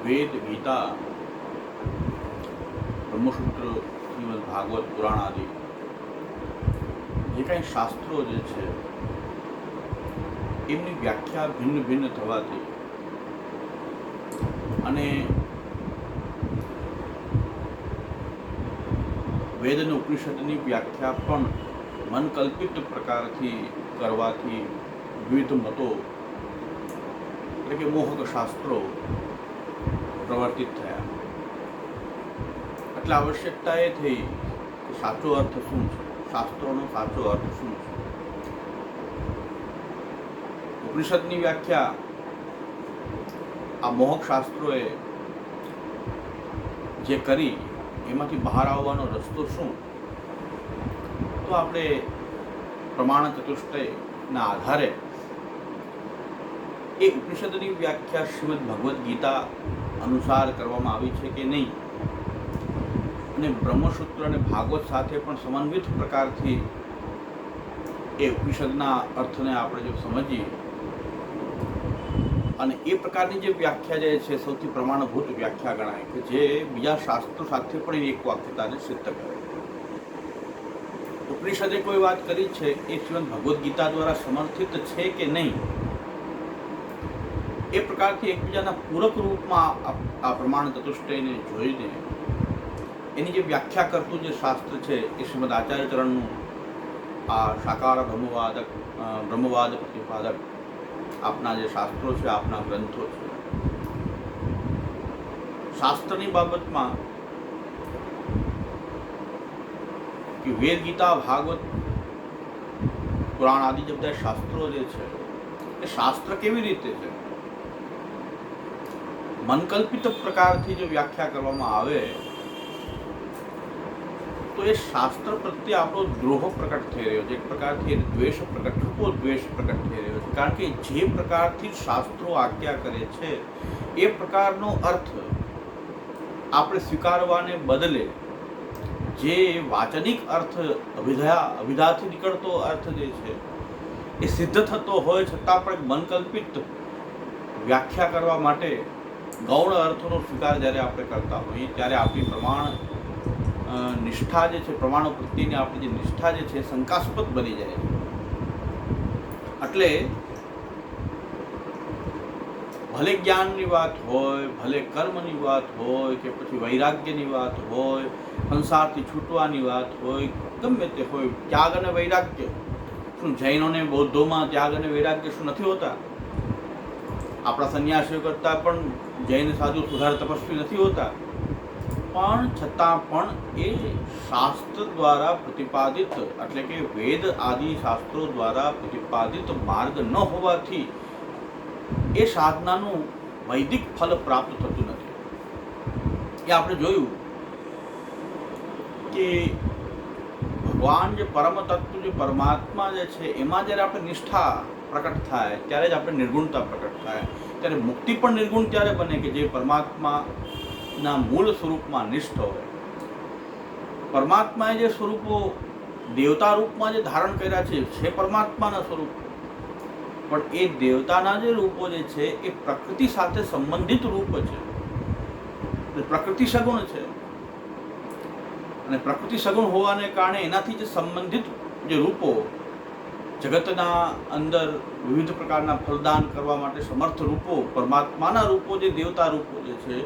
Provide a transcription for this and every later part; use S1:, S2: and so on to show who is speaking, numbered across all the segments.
S1: વેદ, ગીતા, બ્રહ્મસૂત્ર, શ્રીમદ ભાગવત પુરાણ આદિ જે કાંઈ શાસ્ત્રો જે છે એમની વ્યાખ્યા ભિન્ન ભિન્ન થવાથી અને વેદ અને ઉપનિષદની વ્યાખ્યા પણ મનકલ્પિત પ્રકારથી કરવાથી વિવિધ મતો એટલે કે મોહક શાસ્ત્રો પ્રવર્તિત થયા. એટલે આવશ્યકતા એ થઈ કે સાચો અર્થ શું છે, શાસ્ત્રોનો સાચો અર્થ શું છે. ઉપનિષદની વ્યાખ્યા આ મોહક શાસ્ત્રોએ જે કરી એમાંથી બહાર આવવાનો રસ્તો શું, તો આપણે પ્રમાણ ચતુષ્ટયના આધારે એ ઉપનિષદની વ્યાખ્યા શ્રીમદ ભગવદ્ ગીતા અનુસાર કરવામાં આવી છે કે નહીં, અને બ્રહ્મસૂત્ર અને ભાગવત સાથે પણ સમન્વિત પ્રકારથી એ ઉપનિષદના અર્થને આપણે જો સમજીએ અને એ પ્રકારની જે વ્યાખ્યા જે છે સૌથી પ્રમાણભૂત વ્યાખ્યા ગણાય કે જે બીજા શાસ્ત્રો સાથે પણ એક વાક્યતાને સિદ્ધ કરે. ઉપનિષદે કોઈ વાત કરી છે એ શ્રીમદ ભગવદ્ ગીતા દ્વારા સમર્થિત છે કે નહીં, એ પ્રકારથી એકબીજાના પૂરક રૂપમાં આ પ્રમાણ ચતુષ્ટયને જોઈને એની જે વ્યાખ્યા કરતું જે શાસ્ત્ર છે એ શ્રીમદ આચાર્ય ચરણનું આ સાકાર બ્રહ્મવાદ પ્રતિપાદક આપના જે શાસ્ત્રો છે, આપના ગ્રંથો છે. શાસ્ત્રની બાબતમાં કે વેદ, ગીતા, ભાગવત, પુરાણ આદિ જે બધા શાસ્ત્રો જે છે એ શાસ્ત્ર કેવી રીતે છે, મનકલ્પિત પ્રકારથી જો વ્યાખ્યા કરવામાં આવે તો એ શાસ્ત્ર પ્રત્યે આપણો દ્રોહ પ્રકટ થઈ રહ્યો છે. એક પ્રકારથી દ્વેષ પ્રકટ, છૂપો દ્વેષ પ્રકટ થઈ રહ્યો છે. કારણ કે જે પ્રકારથી શાસ્ત્રો આજ્ઞા કરે છે એ પ્રકારનો અર્થ આપણે સ્વીકારવાને બદલે જે વાચનિક અર્થ, અભિધાથી નીકળતો અર્થ જે છે એ સિદ્ધ થતો હોય છતાં પણ મનકલ્પિત વ્યાખ્યા કરવા માટે ગૌણ અર્થોનો સ્વીકાર જ્યારે આપણે કરતા હોઈએ ત્યારે આપણી પ્રમાણ નિષ્ઠા જે છે, પ્રમાણો પ્રત્યેની આપણી જે નિષ્ઠા જે છે શંકાસ્પદ બની જાય છે. એટલે ભલે જ્ઞાનની વાત હોય, ભલે કર્મની વાત હોય, કે પછી વૈરાગ્યની વાત હોય, સંસારથી છૂટવાની વાત હોય, ગમે તે હોય, ત્યાગ અને વૈરાગ્ય. શું જૈનોને, બૌદ્ધોમાં ત્યાગ અને વૈરાગ્ય શું નથી હોતા? આપણા સંન્યાસીઓ કરતાં પણ જૈન સાધુ સુધાર તપસ્વી નથી હોતા, પણ છતાં પણ એ શાસ્ત્ર દ્વારા પ્રતિપાદિત એટલે કે વેદ આદિ શાસ્ત્રો દ્વારા પ્રતિપાદિત માર્ગ ન હોવાથી એ સાધનાનું વૈદિક ફલ પ્રાપ્ત થતું નથી. એ આપણે જોયું કે ભગવાન જે પરમ તત્વ, જે પરમાત્મા જે છે એમાં જ્યારે આપણે નિષ્ઠા પ્રકટ થાય ત્યારે જ આપણે નિર્ગુણતા પ્રકટ થાય. ત્યારે મુક્તિ પણ નિર્ગુણ ત્યારે બને કે જે પરમાત્માના મૂળ સ્વરૂપમાં નિષ્ઠ હોય. પરમાત્માએ જે સ્વરૂપો દેવતા રૂપમાં જે ધારણ કર્યા છે પરમાત્માના સ્વરૂપ, પણ એ દેવતાના જે રૂપો જે છે એ પ્રકૃતિ સાથે સંબંધિત રૂપ છે. પ્રકૃતિ સગુણ છે અને પ્રકૃતિ સગુણ હોવાને કારણે એનાથી જે સંબંધિત જે રૂપો જગતના અંદર વિવિધ પ્રકારના ફલદાન કરવા માટે સમર્થ રૂપો, પરમાત્માના રૂપો, જે દેવતા રૂપો જે છે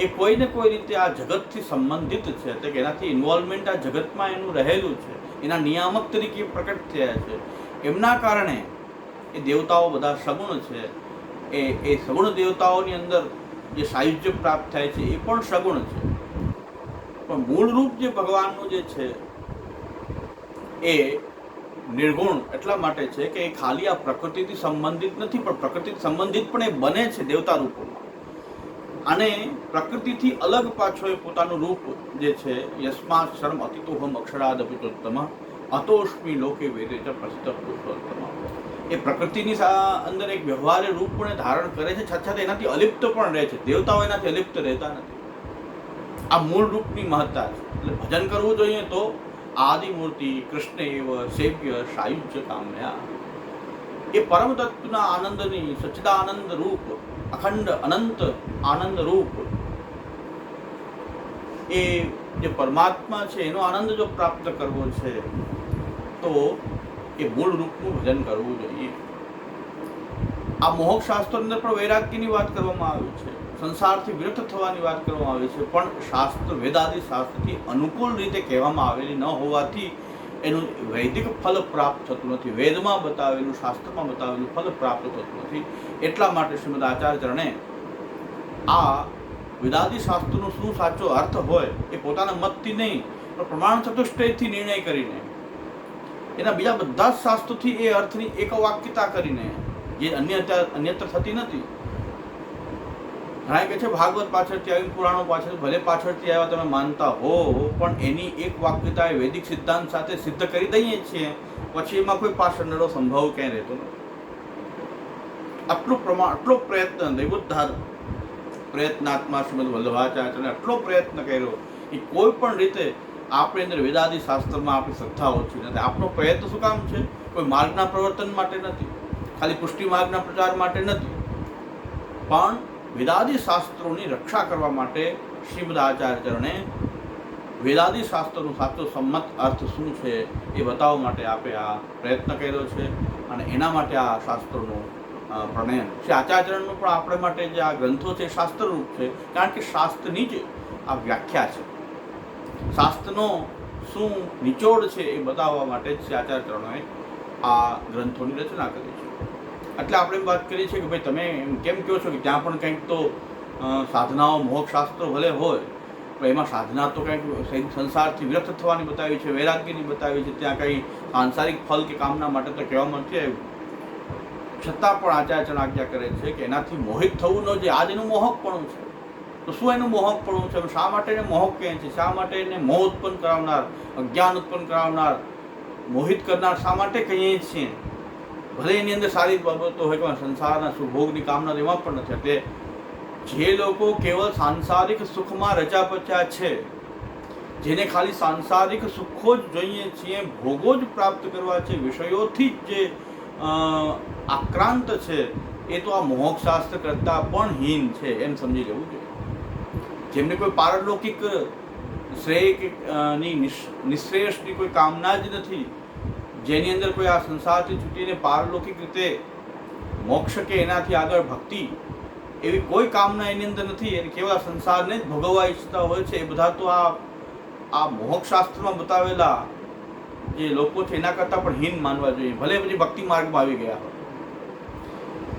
S1: એ કોઈને કોઈ રીતે આ જગતથી સંબંધિત છે. એટલે કે એનાથી ઇન્વોલ્વમેન્ટ આ જગતમાં એનું રહેલું છે, એના નિયામક તરીકે પ્રકટ થયા છે. એમના કારણે એ દેવતાઓ બધા સગુણ છે. એ સગુણ દેવતાઓની અંદર જે સાયુજ્ય પ્રાપ્ત થાય છે એ પણ સગુણ છે. પણ મૂળ રૂપ જે ભગવાનનું જે છે એ નિર્ગુણ એટલા માટે છે કે એ ખાલી આ પ્રકૃતિથી સંબંધિત નથી, પણ પ્રકૃતિથી સંબંધિત પણ એ બને છે દેવતા રૂપોમાં. અને પ્રકૃતિથી અલગ પાછો એ પોતાનું રૂપ જે છે યસ્માત શર્મ અતિતોહમ અક્ષરાદ અપિતોત્તમ અતોષ્મી લોકે વેદે ચ પ્રસિદ્ધ પુરુષોત્તમ. એ પ્રકૃતિની અંદર એક વ્યવહારે રૂપ પણ ધારણ કરે છે, છતાં છતાં એનાથી અલિપ્ત પણ રહે છે. દેવતાઓ એનાથી અલિપ્ત રહેતા નથી. આ મૂળ રૂપની મહત્તા છે. એટલે ભજન કરવું જોઈએ તો આદિમૂર્તિ કૃષ્ણ એવ સેવ્ય સાયુજ્ય કામ્યા, એ પરમ તત્વના આનંદની સચ્ચિદાનંદ રૂપ, અખંડ અનંત આનંદ રૂપ, એ જે પરમાત્મા છે એનો આનંદ જો પ્રાપ્ત કરવો છે તો એ મૂળ રૂપનું ભજન કરવું જોઈએ. આ મોહક શાસ્ત્રો અંદર પણ વૈરાગ્યની વાત કરવામાં આવી છે, સંસારથી વિરક્ત થવાની વાત કરવામાં આવી છે, પણ શાસ્ત્ર વેદાદિ શાસ્ત્રથી અનુકૂળ રીતે કહેવામાં આવેલી ન હોવાથી એનું વૈદિક ફલ પ્રાપ્ત થતું નથી. વેદમાં બતાવેલું, શાસ્ત્રમાં બતાવેલું ફલ પ્રાપ્ત થતું નથી. એટલા માટે શ્રીમદ આચાર્યચરણે આ વેદાદિ શાસ્ત્રનો શું સાચો અર્થ હોય એ પોતાના મતથી નહીં પણ પ્રમાણ ચતુષ્ટયથી નિર્ણય કરીને, એના બીજા બધા જ શાસ્ત્રોથી એ અર્થની એક વાક્યતા કરીને, જે અન્યત્ર થતી નથી. ઘણા કહે છે ભાગવત પાછળથી આવી, પુરાણો પાછળ ભલે પાછળથી આવ્યા તમે માનતા હો, પણ એની એક વાક્યતા એ વૈદિક સિદ્ધાંત સાથે સિદ્ધ કરી દઈએ છીએ, પછી એમાં કોઈ પાછળનો સંભવ ક્યાંય રહેતો નથી. આટલો પ્રયત્ન દૈવોદ્ધાર પ્રયત્નાત્મા શ્રીમદ વલ્લભાચાર્યને આટલો પ્રયત્ન કર્યો કે કોઈ પણ રીતે આપણે અંદર વેદાદિ શાસ્ત્રમાં આપણી શ્રદ્ધા ઓછી નથી. આપણો પ્રયત્ન શું કામ છે? કોઈ માર્ગના પ્રવર્તન માટે નથી, ખાલી પુષ્ટિ માર્ગના પ્રચાર માટે નથી, પણ વેદાદિ શાસ્ત્રોની રક્ષા કરવા માટે શ્રીમદ આચાર્યચરણે વેદાદિ શાસ્ત્રોનો સાચો સંમત અર્થ શું છે એ બતાવવા માટે આપે આ પ્રયત્ન કર્યો છે. અને એના માટે આ શાસ્ત્રોનું પ્રણયન શ્રી આચાર્યચરણનું પણ આપણે માટે જે આ ગ્રંથો છે શાસ્ત્રરૂપ છે, કારણ કે શાસ્ત્રની જ આ વ્યાખ્યા છે. શાસ્ત્રનો શું નિચોડ છે એ બતાવવા માટે જ શ્રી આચાર્યચરણોએ આ ગ્રંથોની રચના કરી છે. એટલે આપણે એમ વાત કરીએ છીએ કે ભાઈ તમે કેમ કહો છો કે ત્યાં પણ કંઈક તો સાધનાઓ મોક્ષ શાસ્ત્રો ભલે હોય, પણ એમાં સાધના તો કંઈક સંસારથી વિરક્ત થવાની બતાવી છે, વૈરાગ્યની બતાવી છે, ત્યાં કંઈ સાંસારિક ફલ કે કામના માટે તો કહેવામાં નથી આવ્યું. છતાં પણ આચાર્યચરણ આજ્ઞા કરે છે કે એનાથી મોહિત થવું ન જોઈએ. આજ એનું મોહકપણું છે. તો શું એનું મોહકપણું છે? શા માટે એને મોહક કહે છે? શા માટે એને મોહ ઉત્પન્ન કરાવનાર, અજ્ઞાન ઉત્પન્ન કરાવનાર, મોહિત કરનાર શા માટે કહીએ છીએ? ભલે એની અંદર સારી બાબતો હોય પણ સંસારના સુભોગની કામના એમાં પણ નથી. એટલે જે લોકો કેવળ સાંસારિક સુખમાં રચાપચ્યા છે, જેને ખાલી સાંસારિક સુખો જ જોઈએ છીએ, ભોગો જ પ્રાપ્ત કરવા છે, વિષયોથી જ જે આક્રાંત છે, એ તો આ મોહક શાસ્ત્ર કરતાં પણ હીન છે એમ સમજી લેવું જોઈએ. જેમને કોઈ પારલૌકિક શ્રેયની નિશ્રેયસની કોઈ કામના જ નથી, જેની અંદર કોઈ આ સંસારથી છૂટીને પારલૌકિક રીતે મોક્ષ કે એનાથી આગળ ભક્તિ એવી કોઈ કામના એની અંદર નથી, એને કેવળ સંસારને જ ભોગવવા ઈચ્છતા હોય છે, એ બધા તો આ મોહક શાસ્ત્રમાં બતાવેલા જે લોકો છે એના કરતાં પણ હીન માનવા જોઈએ. ભલે પછી ભક્તિ માર્ગમાં આવી ગયા હોય,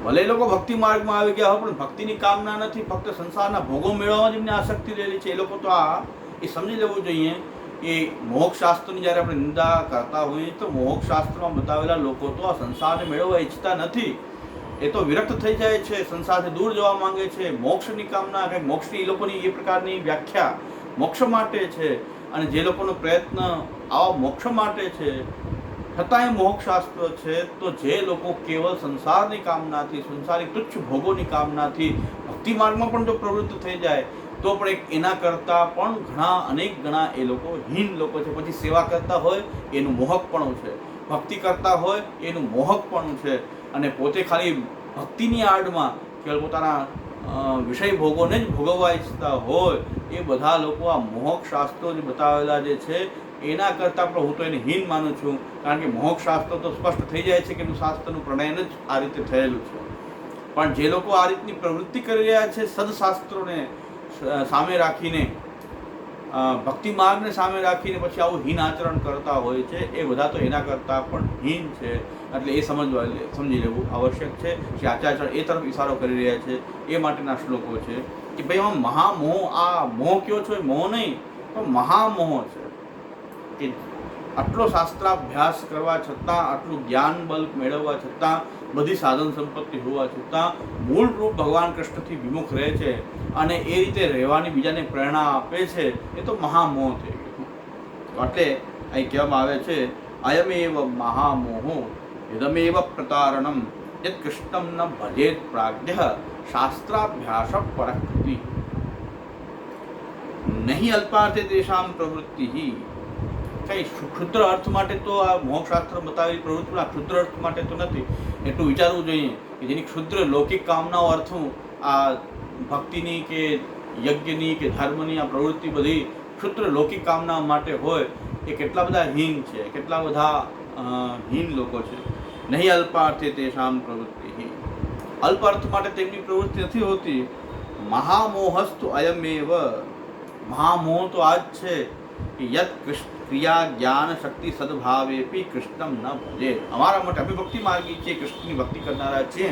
S1: ભલે લોકો ભક્તિ માર્ગમાં આવી ગયા હોય, પણ ભક્તિની કામના નથી, ફક્ત સંસારના ભોગો મેળવવામાં જેમને આસક્તિ રહેલી છે, એ લોકો તો એ સમજી લેવું જોઈએ કે મોક્ષ શાસ્ત્રની જ્યારે આપણે નિંદા કરતા હોઈએ તો મોક્ષ શાસ્ત્રમાં બતાવેલા લોકો તો આ સંસારને મેળવવા ઈચ્છતા નથી. એ તો વિરક્ત થઈ જાય છે, સંસારથી દૂર જવા માંગે છે, મોક્ષની કામના, કંઈક મોક્ષની એ લોકોની એ પ્રકારની વ્યાખ્યા મોક્ષ માટે છે. અને જે લોકોનો પ્રયત્ન આવા મોક્ષ માટે છે, છતાંય મોક્ષ શાસ્ત્ર છે, તો જે લોકો કેવળ સંસારની કામનાથી, સંસારિક તુચ્છ ભોગોની કામનાથી ભક્તિ માર્ગમાં પણ જો પ્રવૃત્ત થઈ જાય તો પણ એના કરતાં પણ અનેક ગણા એ લોકો હીન લોકો છે. પછી સેવા કરતા હોય એનું મોહકપણું છે, ભક્તિ કરતા હોય એનું મોહકપણું છે, અને પોતે ખાલી ભક્તિની આડમાં કેવળ પોતાના વિષય ભોગોને જ ભોગવવા ઈચ્છતા હોય એ બધા લોકો આ મોહક શાસ્ત્રો જે બતાવેલા જે છે એના કરતાં પણ હું તો એને હીન માનું છું. કારણ કે મોહક શાસ્ત્રો તો સ્પષ્ટ થઈ જાય છે કે એનું શાસ્ત્રનું પ્રણયન જ આ રીતે થયેલું છે. પણ જે લોકો આ રીતની પ્રવૃત્તિ કરી રહ્યા છે, સદશાસ્ત્રોને સામે રાખીને, ભક્તિ માર્ગને સામે રાખીને પછી આવું હીન આચરણ કરતા હોય છે, એ બધા તો એના કરતાં પણ હીન છે. એટલે એ સમજી લેવું આવશ્યક છે. શ્રી આચાર્ય એ તરફ ઇશારો કરી રહ્યા છે, એ માટેના શ્લોકો છે કે ભાઈ આમાં મહામોહ, આ મોહ કયો છો એ મોહ નહીં પણ મહામોહ છે કે આટલો શાસ્ત્રાભ્યાસ કરવા છતાં, આટલું જ્ઞાન બલ મેળવવા છતાં, બધી સાધન સંપત્તિ હોવા છતાં મૂળ રૂપ ભગવાન કૃષ્ણથી વિમુખ રહે છે અને એ રીતે રહેવાની બીજાને પ્રેરણા આપે છે, એ તો મહામોહ થઈ ગયો. એટલે અહીં કહેવામાં આવે છે અયમેવ મહામોહો इदमेव प्रतारणम यत् कृष्णम न भजेत प्राज्ञः शास्त्राभ्यास परकृति नहीं अल्पार्थे तेषां प्रवृत्ति ही કઈ ક્ષુદ્ર અર્થ માટે તો આ મોક્ષશાસ્ત્ર બતાવેલી પ્રવૃત્તિના ક્ષુદ્ર અર્થ માટે તો નથી. એટલું વિચારવું જોઈએ કે જેની ક્ષુદ્ર લૌકિક કામનાઓ અર્થો આ ભક્તિની કે યજ્ઞની કે ધર્મની આ પ્રવૃત્તિ બધી ક્ષુદ્ર લૌકિક કામના માટે હોય એ કેટલા બધા હીન છે, કેટલા બધા હીન લોકો છે. નહીં અલ્પાર્થે તેષામ પ્રવૃત્તિ, અલ્પ અર્થ માટે તેમની પ્રવૃત્તિ નથી હોતી. મહામોહસ્તુ અયમેવ, મહામોહ તો આ જ છે કે યત ક્રિયા જ્ઞાન શક્તિ સદભાવેપી કૃષ્ણમ ન ભજે. અમારા માટે અમે ભક્તિ માર્ગી છીએ, કૃષ્ણની ભક્તિ કરનારા છીએ,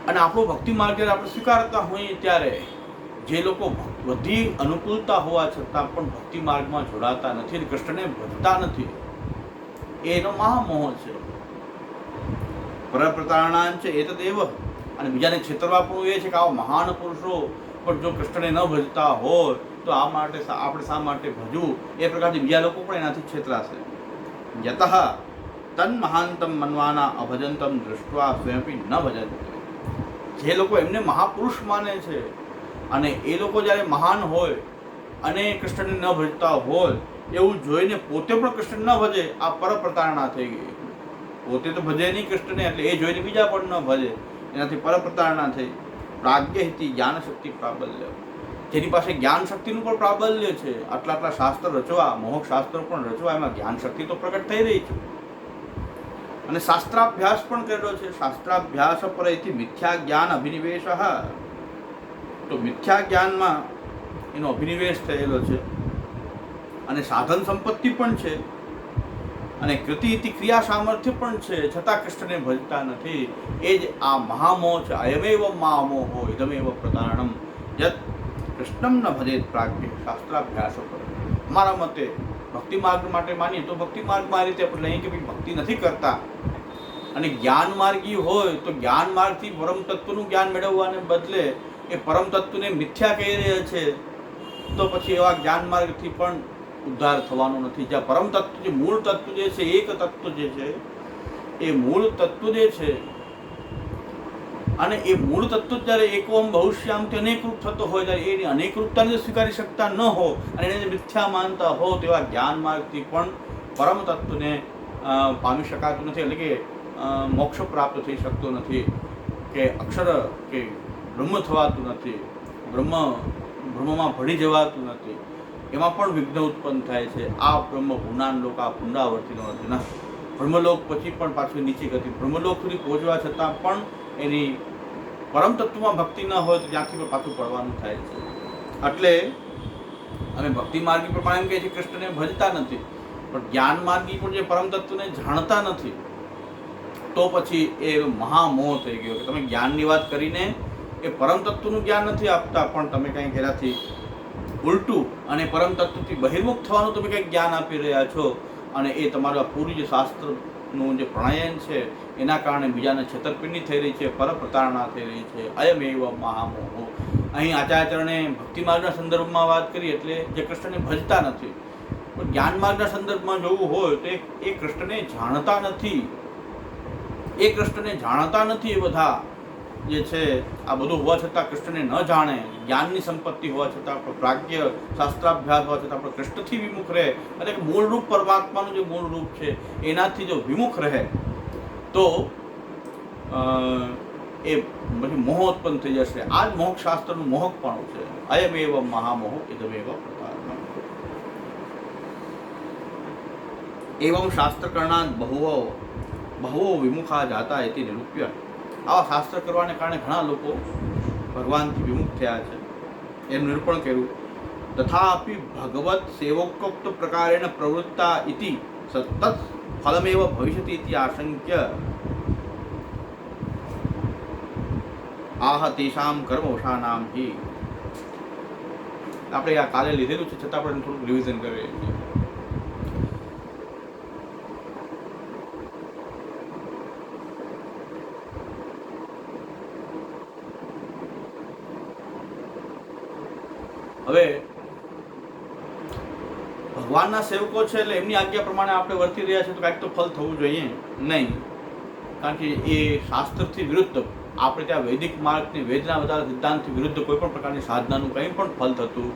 S1: અને આપણો ભક્તિ માર્ગ જ્યારે આપણે સ્વીકારતા હોઈએ ત્યારે જે લોકો બધી અનુકૂળતા હોવા છતાં પણ ભક્તિ માર્ગમાં જોડાતા નથી અને કૃષ્ણને ભજતા નથી, એનો મહામોહ છે. પરપ્રતારણાં છે એ તદેવ, અને બીજાને છેતરવા પણ એ છે કે આવા મહાન પુરુષો પણ જો કૃષ્ણને ન ભજતા હોય તો આ માટે આપણે શા માટે ભજવું, એ પ્રકારથી બીજા લોકો પણ એનાથી છેતરાશે. યતઃ તન મહાંતમ મનવાના અભજંતમ દૃષ્ટવા સ્વયંપી ન ભજંતે, જે લોકો એમને મહાપુરુષ માને છે અને એ લોકો જ્યારે મહાન હોય અને કૃષ્ણને ન ભજતા હોય એવું જોઈને પોતે પણ કૃષ્ણ ન ભજે, આ પરપ્રતારણા થઈ ગઈ. પોતે તો ભજે નહીં કૃષ્ણને, એટલે એ જોઈને બીજા પણ ન ભજે, એનાથી પરપ્રતારણા થઈ. પ્રાજ્ઞહિતિ જ્ઞાન શક્તિ પ્રાબલ્ય, જેની પાસે જ્ઞાન શક્તિનું પણ પ્રાબલ્ય છે, આટલા શાસ્ત્ર રચવા, મોહક શાસ્ત્રો પણ રચવા, એમાં જ્ઞાન શક્તિ તો પ્રગટ થઈ રહી છે, અને શાસ્ત્રાભ્યાસ પણ કરેલો છે. શાસ્ત્રાભ્યાસ પર એથી મિથ્યા જ્ઞાન અભિનિવેશ, તો મિથ્યા જ્ઞાનમાં એનો અભિનિવેશ થયેલો છે, અને સાધન સંપત્તિ પણ છે, અને કૃતિ ક્રિયા સામર્થ્ય પણ છે, છતાં કૃષ્ણને ભજતા નથી. એ જ આ મહામોહ છે. અયમેવ મહામોહો ઇદમેવ પ્રતારણમ યત કૃષ્ણમ ન ભજેત પ્રાજ્ઞ શાસ્ત્રાભ્યાસ પર. અમારા મતે ભક્તિ માર્ગ માટે માનીએ તો ભક્તિ માર્ગમાં આ રીતે આપણે લઈએ કે ભાઈ ભક્તિ નથી કરતા અને જ્ઞાન માર્ગી હોય તો જ્ઞાન માર્ગથી પરમ તત્વનું જ્ઞાન મેળવવાને બદલે એ પરમ તત્વને મિથ્યા કહી રહ્યા છે, તો પછી એવા જ્ઞાન માર્ગથી પણ ઉદ્ધાર થવાનો નથી. જ્યાં પરમ તત્વ, જે મૂળ તત્વ જે છે, એક તત્વ જે છે, એ મૂળ તત્વ જે છે, અને એ મૂળ તત્વ જ્યારે એકોમ બહુશ્યામથી અનેકરૂપ થતો હોય ત્યારે એની અનેકરૂપતાને સ્વીકારી શકતા ન હો અને એને મિથ્યા માનતા હો, તેવા જ્ઞાન માર્ગથી પણ પરમ તત્વને પામી શકાતું નથી, એટલે કે મોક્ષ પ્રાપ્ત થઈ શકતો નથી, કે અક્ષર કે બ્રહ્મ થવાતું નથી, બ્રહ્મમાં ભળી જવાતું નથી, એમાં પણ વિઘ્ન ઉત્પન્ન થાય છે. આ બ્રહ્મ ભુનાન લોક, આ પુનરાવર્તિનો નથી ના. બ્રહ્મલોક પછી પણ પાછું નીચે ગતિ, બ્રહ્મલોક સુધી પહોંચવા છતાં પણ એની પરમ તત્વમાં ભક્તિ ન હોય તો ત્યાંથી પણ પાછું પડવાનું થાય છે. એટલે અમે ભક્તિ માર્ગી પ્રમાણે એમ કહીએ છીએ કૃષ્ણને ભજતા નથી, પણ જ્ઞાન માર્ગી પણ જે પરમ તત્વને જાણતા નથી, તો પછી એ મહામોહ થઈ ગયો કે તમે જ્ઞાનની વાત કરીને એ પરમ તત્વનું જ્ઞાન નથી આપતા, પણ તમે કંઈક એનાથી ઉલટું અને પરમ તત્વથી બહિર્મુખ થવાનું તમે કંઈક જ્ઞાન આપી રહ્યા છો, અને એ તમારા પૂરું જે શાસ્ત્રનું જે પ્રણયન છે એના કારણે બીજાને છેતરપિંડી થઈ રહી છે, પરપ્રતારણા થઈ રહી છે. અયમેવ મહામોહો. અહીં આચાર્યચરણે ભક્તિ માર્ગના સંદર્ભમાં વાત કરી એટલે જે કૃષ્ણને ભજતા નથી, પણ જ્ઞાન માર્ગના સંદર્ભમાં જોવું હોય તો એ કૃષ્ણને જાણતા નથી, એ કૃષ્ણને જાણતા નથી. એ બધા જે છે આ બધું હોવા છતાં કૃષ્ણને ન જાણે, જ્ઞાનની સંપત્તિ હોવા છતાં આપણે પ્રાજ્ઞ શાસ્ત્રાભ્યાસ હોવા છતાં આપણે કૃષ્ણથી વિમુખ રહે, એટલે કે મૂળ રૂપ પરમાત્માનું જે મૂળ રૂપ છે એનાથી જો વિમુખ રહે તો એ બધી મોહ ઉત્પન્ન થઈ જશે. આ જ મોક્ષ શાસ્ત્રનું મોહકપણું છે. અયમેવ મહામોહ ઇદમેવ પ્રતારણમ. એવં શાસ્ત્રકરણાદ બહવો વિમુખા જાતા એથી નિરૂપ્ય. આવા શાસ્ત્ર કરવાને કારણે ઘણા લોકો ભગવાનથી વિમુખ થયા છે એમ નિરૂપણ કર્યું. તથાપી ભગવત સેવકોક્ત પ્રકારેણ પ્રવૃત્તા ઇતિ સતત ફલમેવ ભવિષ્યતિ ઇતિ આશંક્ય આહ તેષામ કર્મવશાનામ હિ. આપણે આ કાલે લીધેલું છે છતાં આપણે થોડુંક રિવિઝન કરીએ છીએ. હવે ભગવાનના સેવકો છે એટલે એમની આજ્ઞા પ્રમાણે આપણે વર્તી રહ્યા છે તો કાંઈક તો ફલ થવું જોઈએ નહીં, કારણ કે એ શાસ્ત્રથી વિરુદ્ધ, આપણે ત્યાં વૈદિક માર્ગની વેદના બધા સિદ્ધાંતથી વિરુદ્ધ કોઈ પણ પ્રકારની સાધનાનું કંઈ પણ ફલ થતું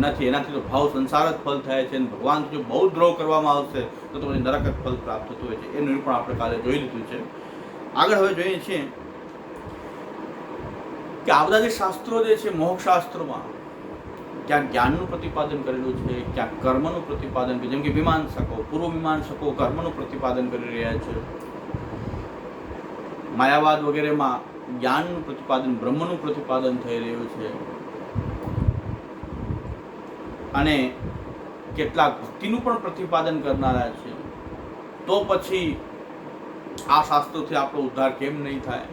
S1: નથી. એનાથી તો ભાવ સંસાર જ ફલ થાય છે, અને ભગવાનથી જો બહુ દ્રોહ કરવામાં આવશે તો પછી નરક જ ફલ પ્રાપ્ત થતું હોય છે. એનું નિરૂપણ આપણે કાલે જોઈ લીધું છે. આગળ હવે જોઈએ છીએ કે આ બધા જે શાસ્ત્રો જે છે, મોક્ષ શાસ્ત્રોમાં ક્યાંક જ્ઞાનનું પ્રતિપાદન કરેલું છે, ક્યાંક કર્મનું પ્રતિપાદન, જેમ કે મીમાંસકો, પૂર્વ મીમાંસકો કર્મનું પ્રતિપાદન કરી રહ્યા છે. માયાવાદ વગેરેમાં જ્ઞાનનું પ્રતિપાદન, બ્રહ્મનું પ્રતિપાદન થઈ રહ્યું છે, અને કેટલાક ભક્તિનું પણ પ્રતિપાદન કરનારા છે. તો પછી આ શાસ્ત્રોથી આપણો ઉદ્ધાર કેમ નહીં થાય?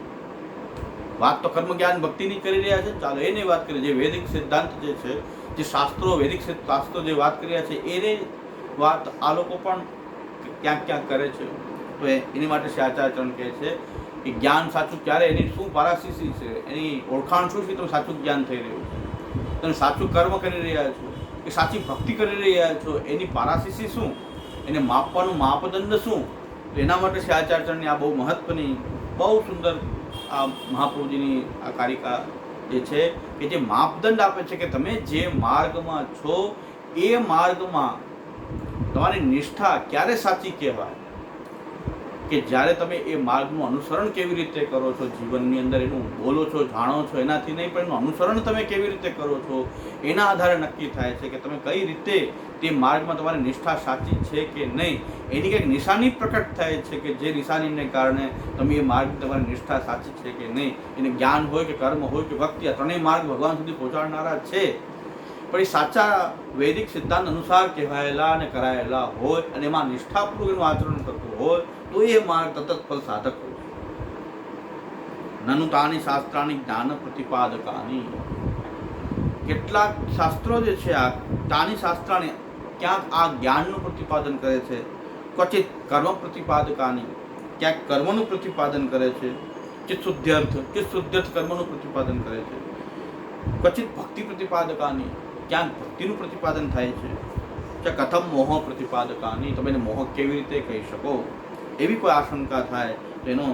S1: વાત તો કર્મ જ્ઞાન ભક્તિની કરી રહ્યા છે. ચાલો એની વાત કરીએ. જે વૈદિક સિદ્ધાંત જે છે, જે શાસ્ત્રો, વૈદિક શાસ્ત્રો જે વાત કરી રહ્યા છે એને વાત આ લોકો પણ ક્યાંક ક્યાંક કરે છે. તો એની માટે શ્રી આચાર્યચરણ કહે છે કે જ્ઞાન સાચું ક્યારે, એની શું પારાશીસી છે, એની ઓળખાણ શું છે, તો સાચું જ્ઞાન થઈ રહ્યું છે, તમે સાચું કર્મ કરી રહ્યા છો, કે સાચી ભક્તિ કરી રહ્યા છો, એની પારાશીસી શું, એને માપવાનું માપદંડ શું? તો એના માટે શ્રી આચાર્યચરણની આ બહુ મહત્વની, બહુ સુંદર આ મહાપ્રભુજીની આ કારિકા જે છે કે જે માપદંડ આપે છે કે તમે જે માર્ગમાં છો એ માર્ગમાં તમારી નિષ્ઠા ક્યારે સાચી કહેવાય, કે જ્યારે તમે એ માર્ગનું અનુસરણ કેવી રીતે કરો છો, જીવનની અંદર એનું બોલો છો, જાણો છો, એનાથી નહીં પણ એનું અનુસરણ તમે કેવી રીતે કરો છો એના આધારે નક્કી થાય છે કે તમે કઈ રીતે તે માર્ગમાં તમારી નિષ્ઠા સાચી છે કે નહીં. એની કંઈક નિશાની પ્રકટ થાય છે કે જે નિશાનીને કારણે તમે એ માર્ગ, તમારી નિષ્ઠા સાચી છે કે નહીં. એને જ્ઞાન હોય કે કર્મ હોય કે ભક્તિ, આ ત્રણેય માર્ગ ભગવાન સુધી પહોંચાડનારા છે, પણ એ સાચા વૈદિક સિદ્ધાંત અનુસાર કહેવાયેલા અને કરાયેલા હોય અને એમાં નિષ્ઠાપૂર્વક એનું આચરણ કરતું હોય તો એ માર્ગ તત્ત ફલ સાધક હોય છે. નનુ તાની શાસ્ત્રાની જ્ઞાન પ્રતિપાદકાની, કેટલાક શાસ્ત્રો જે છે આ તાની શાસ્ત્રાની ક્યાંક આ જ્ઞાનનું પ્રતિપાદન કરે છે, ક્વચિત કર્મ પ્રતિપાદકાની, ક્યાંક કર્મનું પ્રતિપાદન કરે છે, ચિત્ત શુદ્ધ્યર્થ કર્મનું પ્રતિપાદન કરે છે, ક્વચિત ભક્તિ પ્રતિપાદકાની, ક્યાંક ભક્તિનું પ્રતિપાદન થાય છે. કથમ મોહ પ્રતિપાદકાની, તમે એને મોહ કેવી રીતે કહી શકો, એવી કોઈ આશંકા થાય તો એનો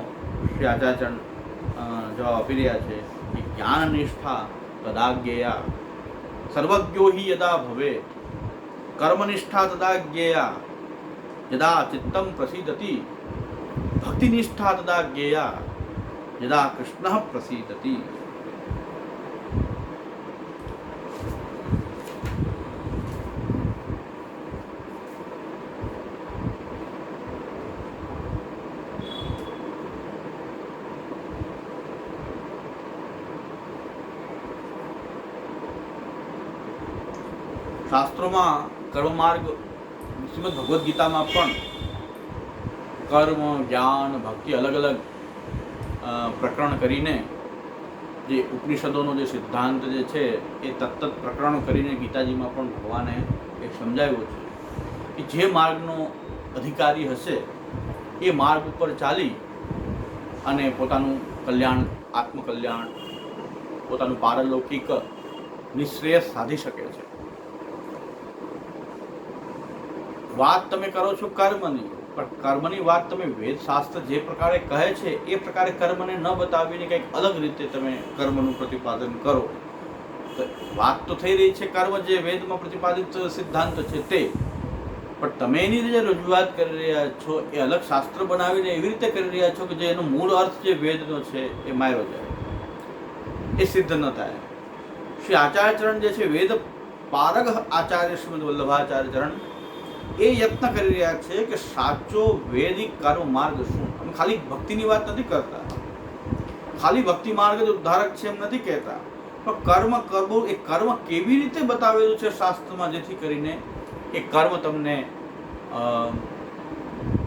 S1: શ્રી આચાર્યચરણ જવાબ આપી રહ્યા છે કે જ્ઞાન નિષ્ઠા તદા જ્ઞેયા, સર્વજ્ઞો હિ યદા ભવેત, કર્મનિષ્ઠા તદા જ્ઞેયા યદા ચિત્તમ પ્રસીદતિ, ભક્તિનિષ્ઠા તદા જ્ઞેયા યદા કૃષ્ણ પ્રસીદતિ. શાસ્ત્રોમાં કર્મ માર્ગ, શ્રીમદ ભગવદ્ ગીતામાં પણ કર્મ, જ્ઞાન, ભક્તિ અલગ અલગ પ્રકરણ કરીને જે ઉપનિષદોનો જે સિદ્ધાંત જે છે એ તત્ત પ્રકરણો કરીને ગીતાજીમાં પણ ભગવાને એ સમજાવ્યું છે કે જે માર્ગનો અધિકારી હશે એ માર્ગ ઉપર ચાલી અને પોતાનું કલ્યાણ, આત્મકલ્યાણ, પોતાનું પારલૌકિક નિશ્રેયસ સાધી શકે છે. વાત તમે કરો છો કર્મની, પણ કર્મની વાત તમે વેદ શાસ્ત્ર જે પ્રકારે કહે છે એ પ્રકારે કર્મને ન બતાવીને કંઈક અલગ રીતે તમે કર્મનું પ્રતિપાદન કરો તો વાત તો થઈ રહી છે કર્મ જે વેદમાં પ્રતિપાદિત સિદ્ધાંત છે તે, પણ તમે એની જે રજૂઆત કરી રહ્યા છો એ અલગ શાસ્ત્ર બનાવીને એવી રીતે કરી રહ્યા છો કે જે એનો મૂળ અર્થ જે વેદનો છે એ માર્યો જાય, એ સિદ્ધ ન થાય. શ્રી આચાર્યચરણ જે છે વેદ પારગ આચાર્ય શ્રીમદ વલ્લભાચાર્યચરણ એ યત્ન કરી રહ્યા છે કે સાચો વૈદિક કર્મ માર્ગ શું. અમે ખાલી ભક્તિની વાત નથી કરતા, ખાલી ભક્તિ માર્ગ જ ઉદ્ધારક છે એમ નથી કહેતા, પણ કર્મ કરવું એ કર્મ કેવી રીતે બતાવેલું છે શાસ્ત્રમાં, જેથી કરીને એ કર્મ તમને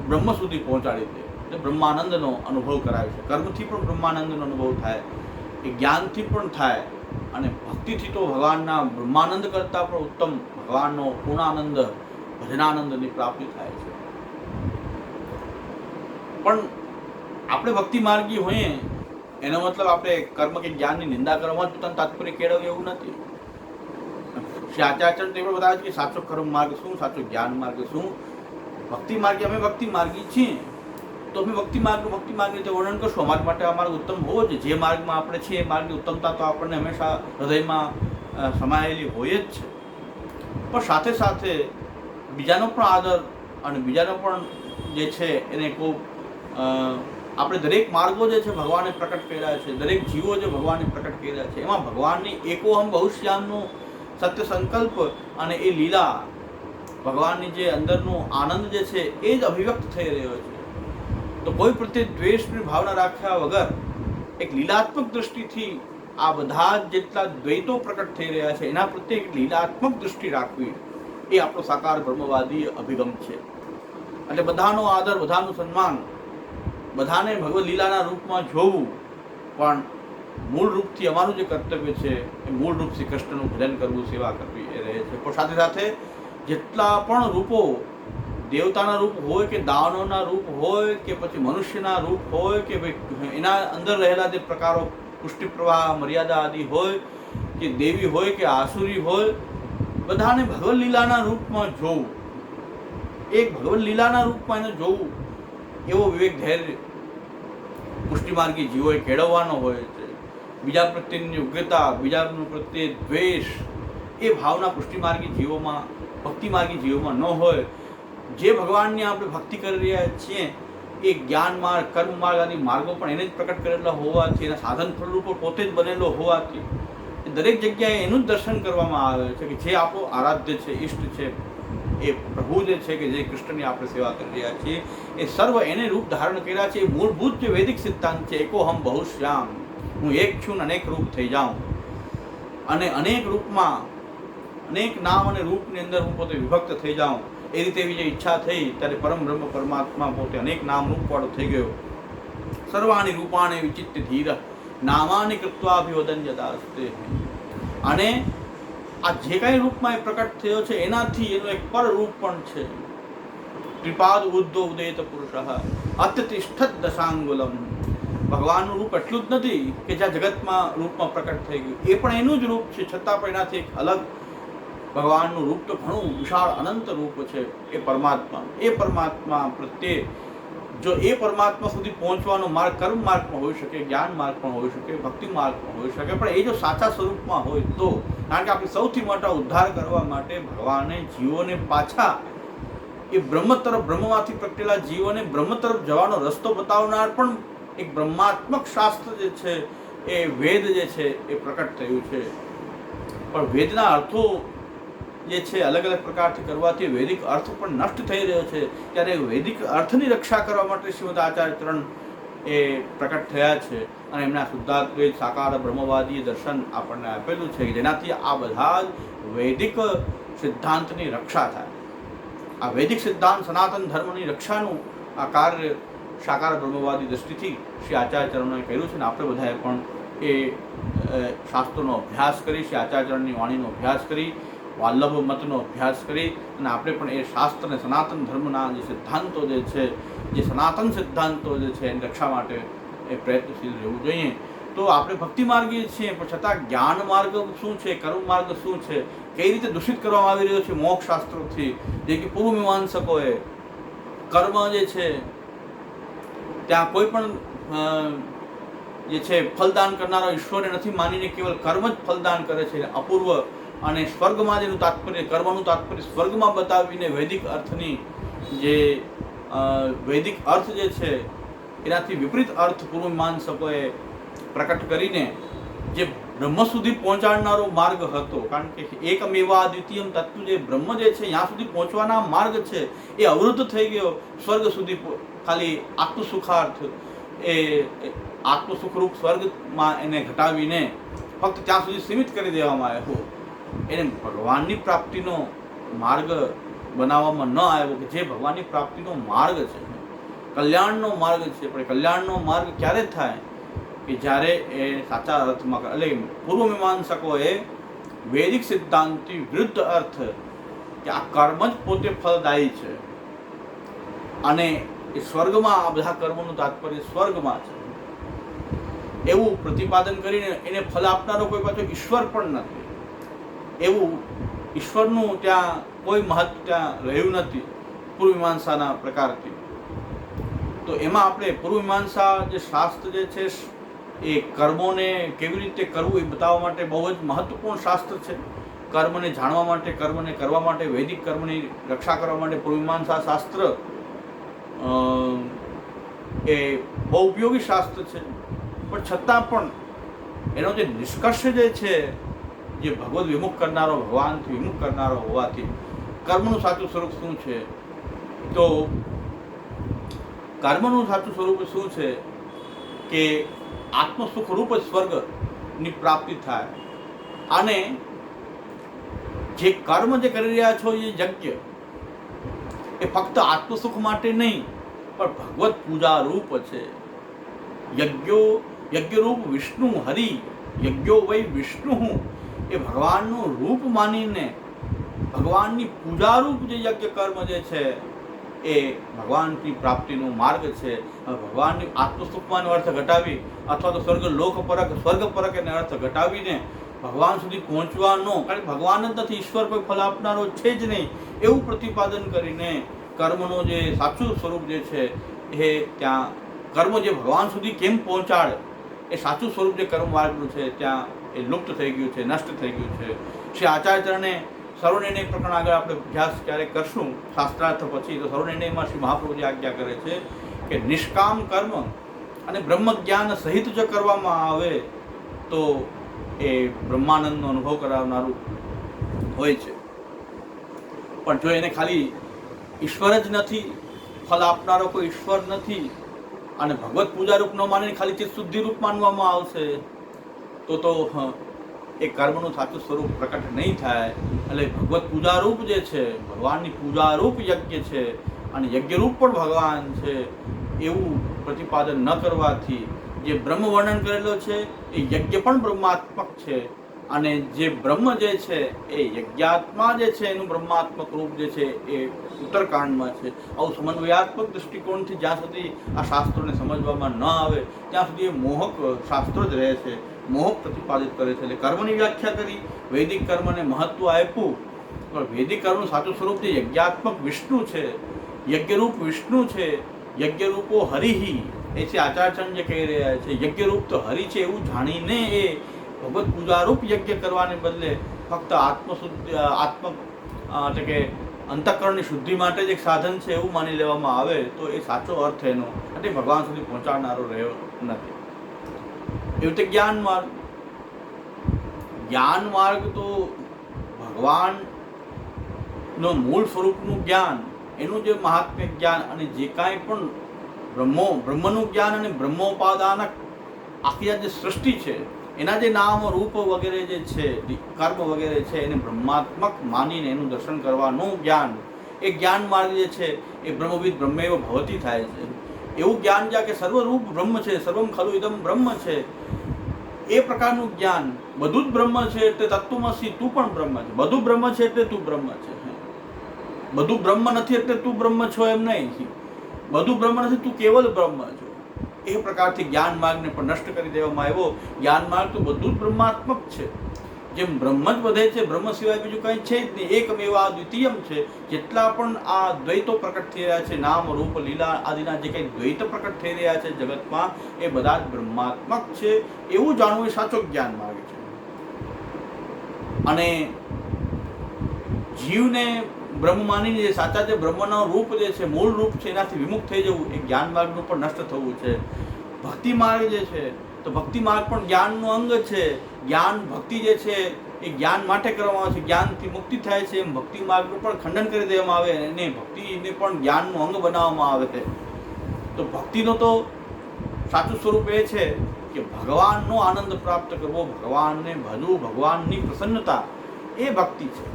S1: બ્રહ્મ સુધી પહોંચાડી દે, એટલે બ્રહ્માનંદનો અનુભવ કરાવે છે. કર્મથી પણ બ્રહ્માનંદનો અનુભવ થાય, એ જ્ઞાનથી પણ થાય, અને ભક્તિથી તો ભગવાનના બ્રહ્માનંદ કરતાં પણ ઉત્તમ ભગવાનનો પૂર્ણાનંદ, ભજનાનંદની પ્રાપ્તિ થાય છે. પણ આપણે ભક્તિ માર્ગી હોઈએ એનો મતલબ આપણે કર્મ કે જ્ઞાનની નિંદા કરવામાં જ પોતાનું તાત્પર્ય કેળવીએ એવું નથી. શ્રી આચાર્ય તે પણ બતાવે છે કે સાચો કર્મ માર્ગ શું, સાચો જ્ઞાન માર્ગ શું. ભક્તિ માર્ગી, અમે ભક્તિ માર્ગી છીએ તો અમે ભક્તિ માર્ગ રીતે વર્ણન કરશું. અમારા માટે આ માર્ગ ઉત્તમ હોવો જોઈએ. જે માર્ગમાં આપણે છીએ એ માર્ગની ઉત્તમતા તો આપણને હંમેશા હૃદયમાં સમાયેલી હોય જ છે. પણ સાથે સાથે બીજાનો પણ આદર અને બીજાનો પણ જે છે એને ખૂબ આપણે દરેક માર્ગો જે છે ભગવાને પ્રકટ કર્યા છે, દરેક જીવો જે ભગવાને પ્રકટ કર્યા છે, એમાં ભગવાનની એકોહમ બહુશ્યામનો સત્ય સંકલ્પ અને એ લીલા ભગવાનની જે અંદરનો આનંદ જે છે એ જ અભિવ્યક્ત થઈ રહ્યો છે. તો કોઈ પ્રત્યે દ્વેષની ભાવના રાખ્યા વગર એક લીલાત્મક દૃષ્ટિથી આ બધા જ જેટલા દ્વૈતો પ્રકટ થઈ રહ્યા છે એના પ્રત્યે એક લીલાત્મક દૃષ્ટિ રાખવી એ આપણો સાકાર બ્રહ્મવાદી અભિગમ છે. એટલે બધાનો આદર, બધાનું સન્માન, બધાને ભગવદ લીલાના રૂપમાં જોવું, પણ મૂળ રૂપથી અમારું જે કર્તવ્ય છે એ મૂળ રૂપ શ્રી કૃષ્ણનું ભજન કરવું, સેવા કરવી એ રહે છે. પણ સાથે સાથે જેટલા પણ રૂપો, દેવતાના રૂપ હોય કે દાનવના રૂપ હોય કે પછી મનુષ્યના રૂપ હોય કે એના અંદર રહેલા જે પ્રકારો પુષ્ટિ પ્રવાહ, મર્યાદા આદિ હોય કે દેવી હોય કે આસુરી હોય, બધાને ભગવદ લીલાના રૂપમાં જોવું, એક ભગવદ લીલાના રૂપમાં એને જોવું, એવો વિવેક ધૈર્ય પુષ્ટિમાર્ગી જીવોએ કેળવવાનો હોય છે. બીજા પ્રત્યેની ઉગ્રતા, બીજા પ્રત્યે દ્વેષ, એ ભાવના પુષ્ટિમાર્ગી જીવોમાં, ભક્તિમાર્ગી જીવોમાં ન હોય. જે ભગવાનની આપણે ભક્તિ કરી રહ્યા છીએ એ જ્ઞાન માર્ગ, કર્મ માર્ગ આદિ માર્ગો પણ એને જ પ્રકટ કરેલા હોવાથી, એના સાધન ફળરૂપો પોતે જ બનેલો હોવાથી દરેક જગ્યાએ એનું જ દર્શન કરવામાં આવે છે કે જે આપણો આરાધ્ય છે, ઈષ્ટ છે, એ પ્રભુ જે છે કે જે કૃષ્ણની આપણે સેવા કરી રહ્યા છીએ, એ સર્વ એને રૂપ ધારણ કર્યા છે. એ મૂળભૂત જે વૈદિક સિદ્ધાંત છે, એકોહમ બહુશ્યામ, હું એક છું ને અનેક રૂપ થઈ જાઉં, અને અનેક રૂપમાં, અનેક નામ અને રૂપની અંદર હું પોતે વિભક્ત થઈ જાઉં, એ રીતે એવી જે ઈચ્છા થઈ ત્યારે પરમ બ્રહ્મ પરમાત્મા પોતે અનેક નામ રૂપવાળો થઈ ગયો. સર્વાણી રૂપાણી વિચિત્ય ધીર નામાની કૃત્વાભિવદન યદાસ્તે. અને આ જે કાંઈ રૂપમાં એ પ્રકટ થયો છે એનાથી એનું એક પર રૂપ પણ છે. ત્રિપાદ ઉદ્ધો ઉદયત પુરુષ અત્યતિષ્ઠત દશાંગુલમ. ભગવાનનું રૂપ એટલું જ નથી કે જ્યાં જગતમાં રૂપમાં પ્રકટ થઈ ગયું, એ પણ એનું જ રૂપ છે, છતાં પણ એનાથી એક અલગ ભગવાનનું રૂપ તો ઘણું વિશાળ અનંત રૂપ છે. એ પરમાત્મા પ્રત્યે જો એ પરમાત્મા સુધી પહોંચવાનો માર્ગ કર્મ માર્ગ પણ હોઈ શકે, જ્ઞાન માર્ગ પણ હોઈ શકે, ભક્તિ માર્ગ પણ હોઈ શકે, પણ એ જો સાચા સ્વરૂપમાં હોય તો. કારણ કે આપણે સૌથી મોટા ઉદ્ધાર કરવા માટે ભગવાને જીવોને પાછા એ બ્રહ્મ તરફ, બ્રહ્મમાંથી પ્રગટેલા જીવોને બ્રહ્મ તરફ જવાનો રસ્તો બતાવનાર પણ એક બ્રહ્માત્મક શાસ્ત્ર જે છે, એ વેદ જે છે એ પ્રકટ થયું છે. પણ વેદના અર્થો જે છે અલગ અલગ પ્રકારથી કરવાથી વૈદિક અર્થ પણ નષ્ટ થઈ રહ્યો છે. ત્યારે વૈદિક અર્થની રક્ષા કરવા માટે શ્રીમદ આચાર્ય ચરણ એ પ્રકટ થયા છે અને એમના શુદ્ધાદ્વૈત સાકાર બ્રહ્મવાદી દર્શન આપણને આપેલું છે, જેનાથી આ બધા જ વૈદિક સિદ્ધાંતની રક્ષા થાય. આ વૈદિક સિદ્ધાંત સનાતન ધર્મની રક્ષાનું આ કાર્ય સાકાર બ્રહ્મવાદી દૃષ્ટિથી શ્રી આચાર્ય ચરણોએ કર્યું છે. અને આપણે બધાએ પણ એ શાસ્ત્રોનો અભ્યાસ કરી, શ્રી આચાર્ય ચરણની વાણીનો અભ્યાસ કરી, વાલ્લભ મતનો અભ્યાસ કરી અને આપણે પણ એ શાસ્ત્રને, સનાતન ધર્મના જે સિદ્ધાંતો જે છે, જે સનાતન સિદ્ધાંતો જે છે એની રક્ષા માટે એ પ્રયત્નશીલ રહેવું જોઈએ. તો આપણે ભક્તિ માર્ગીય છીએ, પણ છતાં જ્ઞાન માર્ગ શું છે, કર્મ માર્ગ શું છે, કઈ રીતે દૂષિત કરવામાં આવી રહ્યો છે મોક્ષ શાસ્ત્રોથી. જે કે પૂર્વ મીમાંસકોએ કર્મ જે છે ત્યાં કોઈ પણ જે છે ફલદાન કરનારો ઈશ્વરે નથી માનીને કેવલ કર્મ જ ફલદાન કરે છે. અપૂર્વ અને સ્વર્ગમાં જેનું તાત્પર્ય, કર્મનું તાત્પર્ય સ્વર્ગમાં બતાવીને વૈદિક અર્થની જે વૈદિક અર્થ જે છે એનાથી વિપરીત અર્થ પૂર્વ મીમાંસકોએ પ્રકટ કરીને જે બ્રહ્મ સુધી પહોંચાડનારો માર્ગ હતો. કારણ કે એકમેવા દ્વિતીયમ તત્વ જે બ્રહ્મ જે છે ત્યાં સુધી પહોંચવાના માર્ગ છે એ અવરુદ્ધ થઈ ગયો. સ્વર્ગ સુધી ખાલી આત્મસુખાર્થ, એ આત્મસુખરૂપ સ્વર્ગમાં એને ઘટાવીને ફક્ત ત્યાં સુધી સીમિત કરી દેવામાં આવ્યો. એને ભગવાનની પ્રાપ્તિનો માર્ગ બનાવવામાં ન આવ્યો કે જે ભગવાનની પ્રાપ્તિનો માર્ગ છે, કલ્યાણનો માર્ગ છે. પણ કલ્યાણનો માર્ગ ક્યારે થાય કે જ્યારે એ સાચા અર્થમાં, એટલે પૂર્વ મીમાંસકોએ વૈદિક સિદ્ધાંતથી વિરુદ્ધ અર્થ કે આ કર્મ જ પોતે ફલદાયી છે અને એ સ્વર્ગમાં, આ બધા કર્મોનું તાત્પર્ય સ્વર્ગમાં છે એવું પ્રતિપાદન કરીને એને ફલ આપનારો કોઈ પાછો ઈશ્વર પણ નથી, એવું ઈશ્વરનું ત્યાં કોઈ મહત્વ ત્યાં રહ્યું નથી પૂર્વ મીમાંસાના પ્રકારથી. તો એમાં આપણે પૂર્વ મીમાંસા જે શાસ્ત્ર જે છે એ કર્મોને કેવી રીતે કરવું એ બતાવવા માટે બહુ જ મહત્વપૂર્ણ શાસ્ત્ર છે. કર્મને જાણવા માટે, કર્મને કરવા માટે, વૈદિક કર્મની રક્ષા કરવા માટે પૂર્વ મીમાંસા શાસ્ત્ર એ બહુ ઉપયોગી શાસ્ત્ર છે. પણ છતાં પણ એનો જે નિષ્કર્ષ જે છે, જે ભગવદ વિમુખ કરનારો, ભગવાનથી વિમુખ કરનારો હોવાથી કર્મનું સાચું સ્વરૂપ શું છે, તો કર્મનું સાચું સ્વરૂપ શું છે કે આત્મસુખરૂપ સ્વર્ગની પ્રાપ્તિ થાય. અને જે કર્મ જે કરી રહ્યા છો એ યજ્ઞ એ ફક્ત આત્મસુખ માટે નહીં પણ ભગવત પૂજા રૂપ છે. યજ્ઞરૂપ વિષ્ણુ હરિ, યજ્ઞો વૈ વિષ્ણુ, એ ભગવાનનું રૂપ માનીને ભગવાનની પૂજારૂપ જે યજ્ઞ કર્મ જે છે એ ભગવાનની પ્રાપ્તિનો માર્ગ છે. ભગવાનની આત્મસુખમાં અર્થ ઘટાવી અથવા તો સ્વર્ગ પરક એને અર્થ ઘટાવીને ભગવાન સુધી પહોંચવાનો, કારણ કે ભગવાન જ નથી, ઈશ્વર કોઈ ફલ આપનારો છે જ નહીં, એવું પ્રતિપાદન કરીને કર્મનો જે સાચું સ્વરૂપ જે છે એ ત્યાં કર્મ જે ભગવાન સુધી કેમ પહોંચાડે એ સાચું સ્વરૂપ જે કર્મ માર્ગનું છે ત્યાં એ લુપ્ત થઈ ગયું છે, નષ્ટ થઈ ગયું છે. શ્રી આચાર્યચરણે સર્વનિર્ણય પ્રકરણ આગળ આપણે અભ્યાસ ક્યારેક કરશું શાસ્ત્રાર્થ પછી. તો સર્વનિર્ણયમાં શ્રી મહાપ્રભુજી આજ્ઞા કરે છે કે નિષ્કામ કર્મ અને બ્રહ્મ જ્ઞાન સહિત જો કરવામાં આવે તો એ બ્રહ્માનંદનો અનુભવ કરાવનારું હોય છે. પણ જો એને ખાલી ઈશ્વર જ નથી, ફલ આપનારો કોઈ ઈશ્વર નથી અને ભગવત પૂજા રૂપ ન માનીને ખાલી ચિત્ત શુદ્ધિ રૂપ માનવામાં આવશે તો એ કર્મનું સાચું સ્વરૂપ પ્રકટ નહીં થાય. એટલે ભગવત પૂજારૂપ જે છે, ભગવાનની પૂજારૂપ યજ્ઞ છે અને યજ્ઞરૂપ પણ ભગવાન છે એવું પ્રતિપાદન ન કરવાથી જે બ્રહ્મ વર્ણન કરેલો છે એ યજ્ઞ પણ બ્રહ્માત્મક છે અને જે બ્રહ્મ જે છે એ યજ્ઞાત્મા જે છે એનું બ્રહ્માત્મક રૂપ જે છે એ ઉત્તરકાંડમાં છે. આવું સમન્વયાત્મક દૃષ્ટિકોણથી જ્યાં સુધી આ શાસ્ત્રોને સમજવામાં ન આવે ત્યાં સુધી એ મોહક શાસ્ત્રો જ રહે છે, મોહક પ્રતિપાદિત કરે છે. એટલે કર્મની વ્યાખ્યા કરી, વૈદિક કર્મને મહત્વ આપ્યું, પણ વૈદિક કર્મનું સાચું સ્વરૂપ જે યજ્ઞાત્મક વિષ્ણુ છે, યજ્ઞરૂપ વિષ્ણુ છે, યજ્ઞરૂપો હરિહિ, એ છે આચાર્યચંદ જે કહી રહ્યા છે. યજ્ઞરૂપ તો હરિ છે એવું જાણીને એ ભગવત પૂજારૂપ યજ્ઞ કરવાને બદલે ફક્ત એટલે કે અંતઃકરણની શુદ્ધિ માટે જ એક સાધન છે એવું માની લેવામાં આવે તો એ સાચો અર્થ એનો એટલે ભગવાન સુધી પહોંચાડનારો રહ્યો નથી. એવી રીતે જ્ઞાન માર્ગ તો ભગવાનનો મૂળ સ્વરૂપનું જ્ઞાન, એનું જે મહાત્મ્ય જ્ઞાન અને જે કાંઈ પણ બ્રહ્મનું જ્ઞાન અને બ્રહ્મોપાદાનક આખી આ જે સૃષ્ટિ છે એના જે નામ રૂપ વગેરે જે છે, કર્મ વગેરે છે એને બ્રહ્માત્મક માનીને એનું દર્શન કરવાનું જ્ઞાન, એ જ્ઞાન માર્ગ જે છે એ બ્રહ્મવિદ બ્રહ્મૈવ ભવતી થાય છે. એવું જ્ઞાન જ્યાં કે સર્વરૂપ બ્રહ્મ છે, સર્વમ ખલુ ઇદમ બ્રહ્મ છે, એ પ્રકારનું જ્ઞાન. બધું જ બ્રહ્મ છે એટલે તત્વમસી, તું પણ બ્રહ્મ છે. બધું બ્રહ્મ છે એટલે તું બ્રહ્મ છે. બધું બ્રહ્મ નથી એટલે તું બ્રહ્મ છો એમ નહીં. બધું બ્રહ્મ નથી, તું કેવલ બ્રહ્મ છો. એ પ્રકારથી જ્ઞાન માર્ગને પણ નષ્ટ કરી દેવામાં આવ્યો. જ્ઞાન માર્ગ તો બધું જ બ્રહ્માત્મક છે. જેમ બ્રહ્મ જ વધે છે, બ્રહ્મ સિવાય બીજું કંઈ છે જ નહીં, એકમેવ દ્વિતીયમ છે. જેટલા પણ આ દ્વૈતો પ્રકટ થઈ રહ્યા છે, નામ રૂપ લીલા આદિના જે કંઈ દ્વૈત પ્રકટ થઈ રહ્યા છે જગતમાં, એ બધા જ બ્રહ્માત્મક છે એવું જાણવું એ સાચો જ્ઞાન માર્ગ છે. અને જીવને બ્રહ્મ માનીને જે સાચા જે બ્રહ્મનો રૂપ જે છે, મૂળ રૂપ છે, એનાથી વિમુખ થઈ જવું એ જ્ઞાન માર્ગનું પણ નષ્ટ થવું છે. ભક્તિ માર્ગ જે છે તો ભક્તિ માર્ગ પણ જ્ઞાનનું અંગ છે. જ્ઞાન ભક્તિ જે છે એ જ્ઞાન માટે કરવામાં આવે છે, જ્ઞાનથી મુક્તિ થાય છે. એમ ભક્તિ માર્ગનું પણ ખંડન કરી દેવામાં આવે અને ભક્તિને પણ જ્ઞાનનું અંગ બનાવવામાં આવે છે. તો ભક્તિનો તો સાચું સ્વરૂપ એ છે કે ભગવાનનો આનંદ પ્રાપ્ત કરવો, ભગવાનને ભજવું, ભગવાનની પ્રસન્નતા, એ ભક્તિ છે.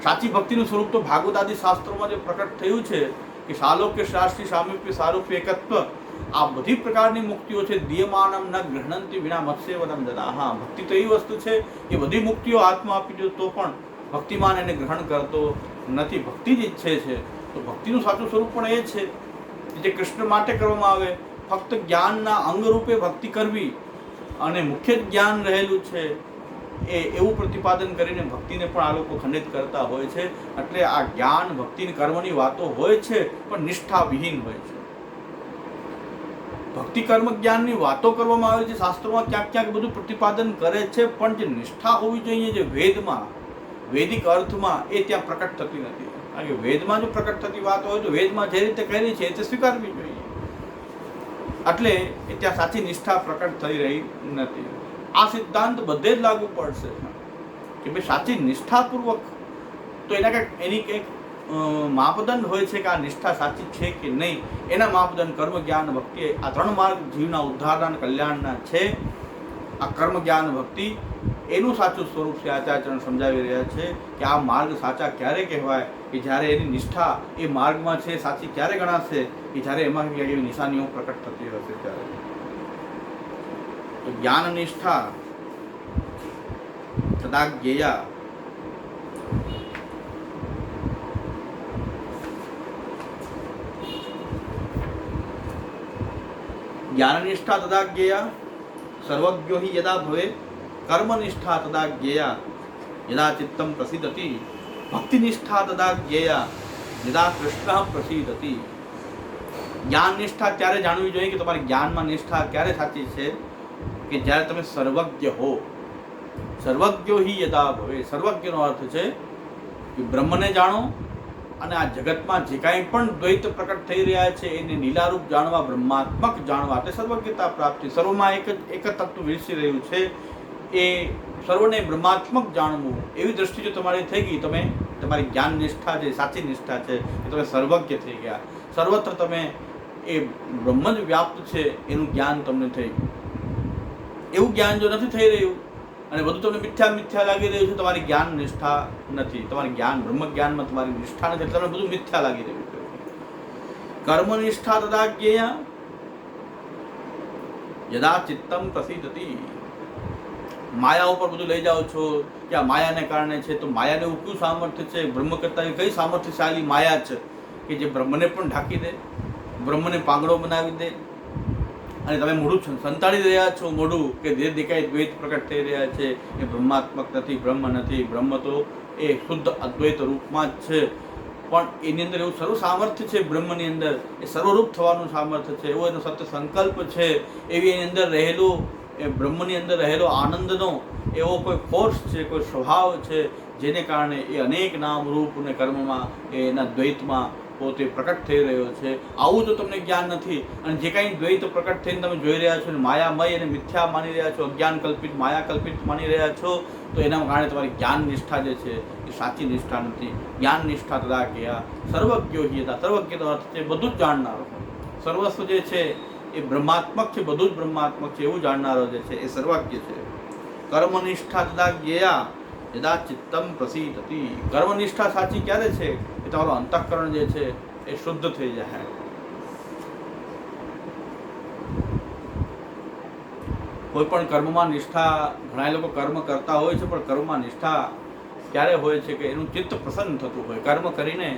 S1: સાચી ભક્તિનું સ્વરૂપ તો ભાગવત આદિ શાસ્ત્રોમાં જે પ્રકટ થયું છે કે સાલોક્ય શાસ્ત્રી સામીપ્ય સારૂપ્ય એકત્વ, આ બધી પ્રકારની મુક્તિઓ છે. દીયમાનમ ન ગૃહણંતિ વિના મત્સ્યવનમ દદા. હા, ભક્તિ તો એવી વસ્તુ છે કે બધી મુક્તિઓ હાથમાં આપી દો તો પણ ભક્તિમાન એને ગ્રહણ કરતો નથી, ભક્તિ જ ઈચ્છે છે. તો ભક્તિનું સાચું સ્વરૂપ પણ એ છે જે કૃષ્ણ માટે કરવામાં આવે. ફક્ત જ્ઞાનના અંગ રૂપે ભક્તિ કરવી અને મુખ્ય જ્ઞાન રહેલું છે એવું પ્રતિપાદન કરીને ભક્તિને પણ આ લોકો ખંડિત કરતા હોય છે. એટલે આ જ્ઞાન ભક્તિ કર્મની વાતો હોય છે પણ નિષ્ઠા વિહીન હોય છે. ભક્તિ કર્મ જ્ઞાનની વાતો કરવામાં આવે છે, શાસ્ત્રોમાં ક્યાંક ક્યાંક બધું પ્રતિપાદન કરે છે, પણ જે નિષ્ઠા હોવી જોઈએ જે વેદમાં વૈદિક અર્થમાં એ ત્યાં પ્રકટ થતી નથી. કારણ કે વેદમાં જો પ્રકટ થતી વાત હોય તો વેદમાં જે રીતે કહેલી છે તે સ્વીકારવી જોઈએ. એટલે એ ત્યાં સાચી નિષ્ઠા પ્રકટ થઈ રહી નથી. આ સિદ્ધાંત બધે જ લાગુ પડશે કે ભાઈ સાચી નિષ્ઠાપૂર્વક તો એની કંઈક માપદંડ હોય છે કે આ નિષ્ઠા સાચી છે કે નહીં. એના માપદંડ કર્મ જ્ઞાન ભક્તિ, આ ત્રણ માર્ગ જીવના ઉદ્ધારના અને કલ્યાણના છે. આ કર્મ જ્ઞાન ભક્તિ એનું સાચું સ્વરૂપ છે. આચાર્યચરણ સમજાવી રહ્યા છે કે આ માર્ગ સાચા ક્યારે કહેવાય કે જ્યારે એની નિષ્ઠા એ માર્ગમાં છે સાચી ક્યારે ગણાશે કે જ્યારે એમાં એવી નિશાનીઓ પ્રકટ થતી હશે ત્યારે. તો જ્ઞાન નિષ્ઠા તદા જ્ઞેયા જ્ઞાનનિષ્ઠા તદા જ્ઞેયા સર્વજ્ઞો હિ યદા ભવે કર્મનિષ્ઠા તદા જ્ઞેયા યદા ચિત્તમ પ્રસિદ્ધતિ ભક્તિનિષ્ઠા તદા જ્ઞેયા યદા કૃષ્ણ પ્રસિદ્ધતિ. જ્ઞાન નિષ્ઠા ત્યારે જાણવી જોઈએ કે તમારી જ્ઞાનમાં નિષ્ઠા ક્યારે સાચી છે કે જ્યારે તમે સર્વજ્ઞ હો. સર્વજ્ઞો હિ યદા ભવે, સર્વજ્ઞનો અર્થ છે કે બ્રહ્મને જાણો અને આ જગતમાં જે કાંઈ પણ દ્વૈત પ્રકટ થઈ રહ્યા છે એને લીલારૂપ જાણવા, બ્રહ્માત્મક જાણવા, તે સર્વજ્ઞતા પ્રાપ્તિ. સર્વમાં એક જ તત્વ વિરસી રહ્યું છે, એ સર્વને બ્રહ્માત્મક જાણવું, એવી દ્રષ્ટિ જો તમારી થઈ ગઈ, તમે તમારી જ્ઞાન નિષ્ઠા છે, સાચી નિષ્ઠા છે કે તમે સર્વજ્ઞ થઈ ગયા. સર્વત્ર તમે એ બ્રહ્મ જ વ્યાપ્ત છે એનું જ્ઞાન તમને થઈ ગયું. એવું જ્ઞાન જો નથી થઈ રહ્યું અને બધું તમને મિથ્યા લાગી રહ્યું છે, તમારી જ્ઞાન નિષ્ઠા નથી. તમારી જ્ઞાન બ્રહ્મ જ્ઞાનમાં તમારી નિષ્ઠા નથી, તમને બધું મિથ્યા લાગી રહ્યું છે. કર્મ નિષ્ઠા તદા જ્ઞેયા યદા ચિત્તમ પ્રસિદ્ધતિ. માયા ઉપર બધું લઈ જાઓ છો કે આ માયાને કારણે છે, તો માયાને એવું કયું સામર્થ્ય છે? બ્રહ્મ કરતા કઈ સામર્થ્યશાળી માયા છે કે જે બ્રહ્મને પણ ઢાંકી દે, બ્રહ્મને પાંગડો બનાવી દે, અને તમે મોઢું સંતાડી રહ્યા છો, મોઢું કે જે દેખાય દ્વૈત પ્રકટ થઈ રહ્યા છે એ બ્રહ્માત્મક નથી, બ્રહ્મ નથી. બ્રહ્મ તો એ શુદ્ધ અદ્વૈત રૂપમાં જ છે, પણ એની અંદર એવું સર્વ સામર્થ્ય છે. બ્રહ્મની અંદર એ સર્વરૂપ થવાનું સામર્થ્ય છે, એવો એનો સત્ય સંકલ્પ છે, એવી એની અંદર રહેલો એ બ્રહ્મની અંદર રહેલો આનંદનો એવો કોઈ ફોર્સ છે, કોઈ સ્વભાવ છે, જેને કારણે એ અનેક નામ રૂપ અને કર્મમાં એના દ્વૈતમાં પોતે પ્રકટ થઈ રહ્યો છે. આવું જો તમને જ્ઞાન નથી અને જે કાંઈ દ્વૈત પ્રકટ થઈને તમે જોઈ રહ્યા છો, માયામય અને મિથ્યા માની રહ્યા છો, અજ્ઞાન કલ્પિત માયા કલ્પિત માની રહ્યા છો, તો એના કારણે તમારી જ્ઞાન નિષ્ઠા જે છે એ સાચી નિષ્ઠા નથી. જ્ઞાન નિષ્ઠા તદા જ્ઞેયા સર્વજ્ઞો હિ યદા. સર્વજ્ઞનો અર્થ છે બધું જ જાણનારો. સર્વસ્વ જે છે એ બ્રહ્માત્મક છે, બધું જ બ્રહ્માત્મક છે એવું જાણનારો જે છે એ સર્વજ્ઞ છે. કર્મનિષ્ઠા તદા જ્ઞેયા યદા ચિત્તમ પ્રસિદ્ધતિ. કર્મનિષ્ઠા સાચી ક્યારે છે કે તમારું અંતઃકરણ જે છે એ શુદ્ધ થઈ જાય. કોઈ પણ કર્મમાં નિષ્ઠા, ઘણા લોકો કર્મ કરતા હોય છે પણ કર્મમાં નિષ્ઠા ક્યારે હોય છે કે એનું ચિત્ત પ્રસન્ન થતું હોય. કર્મ કરીને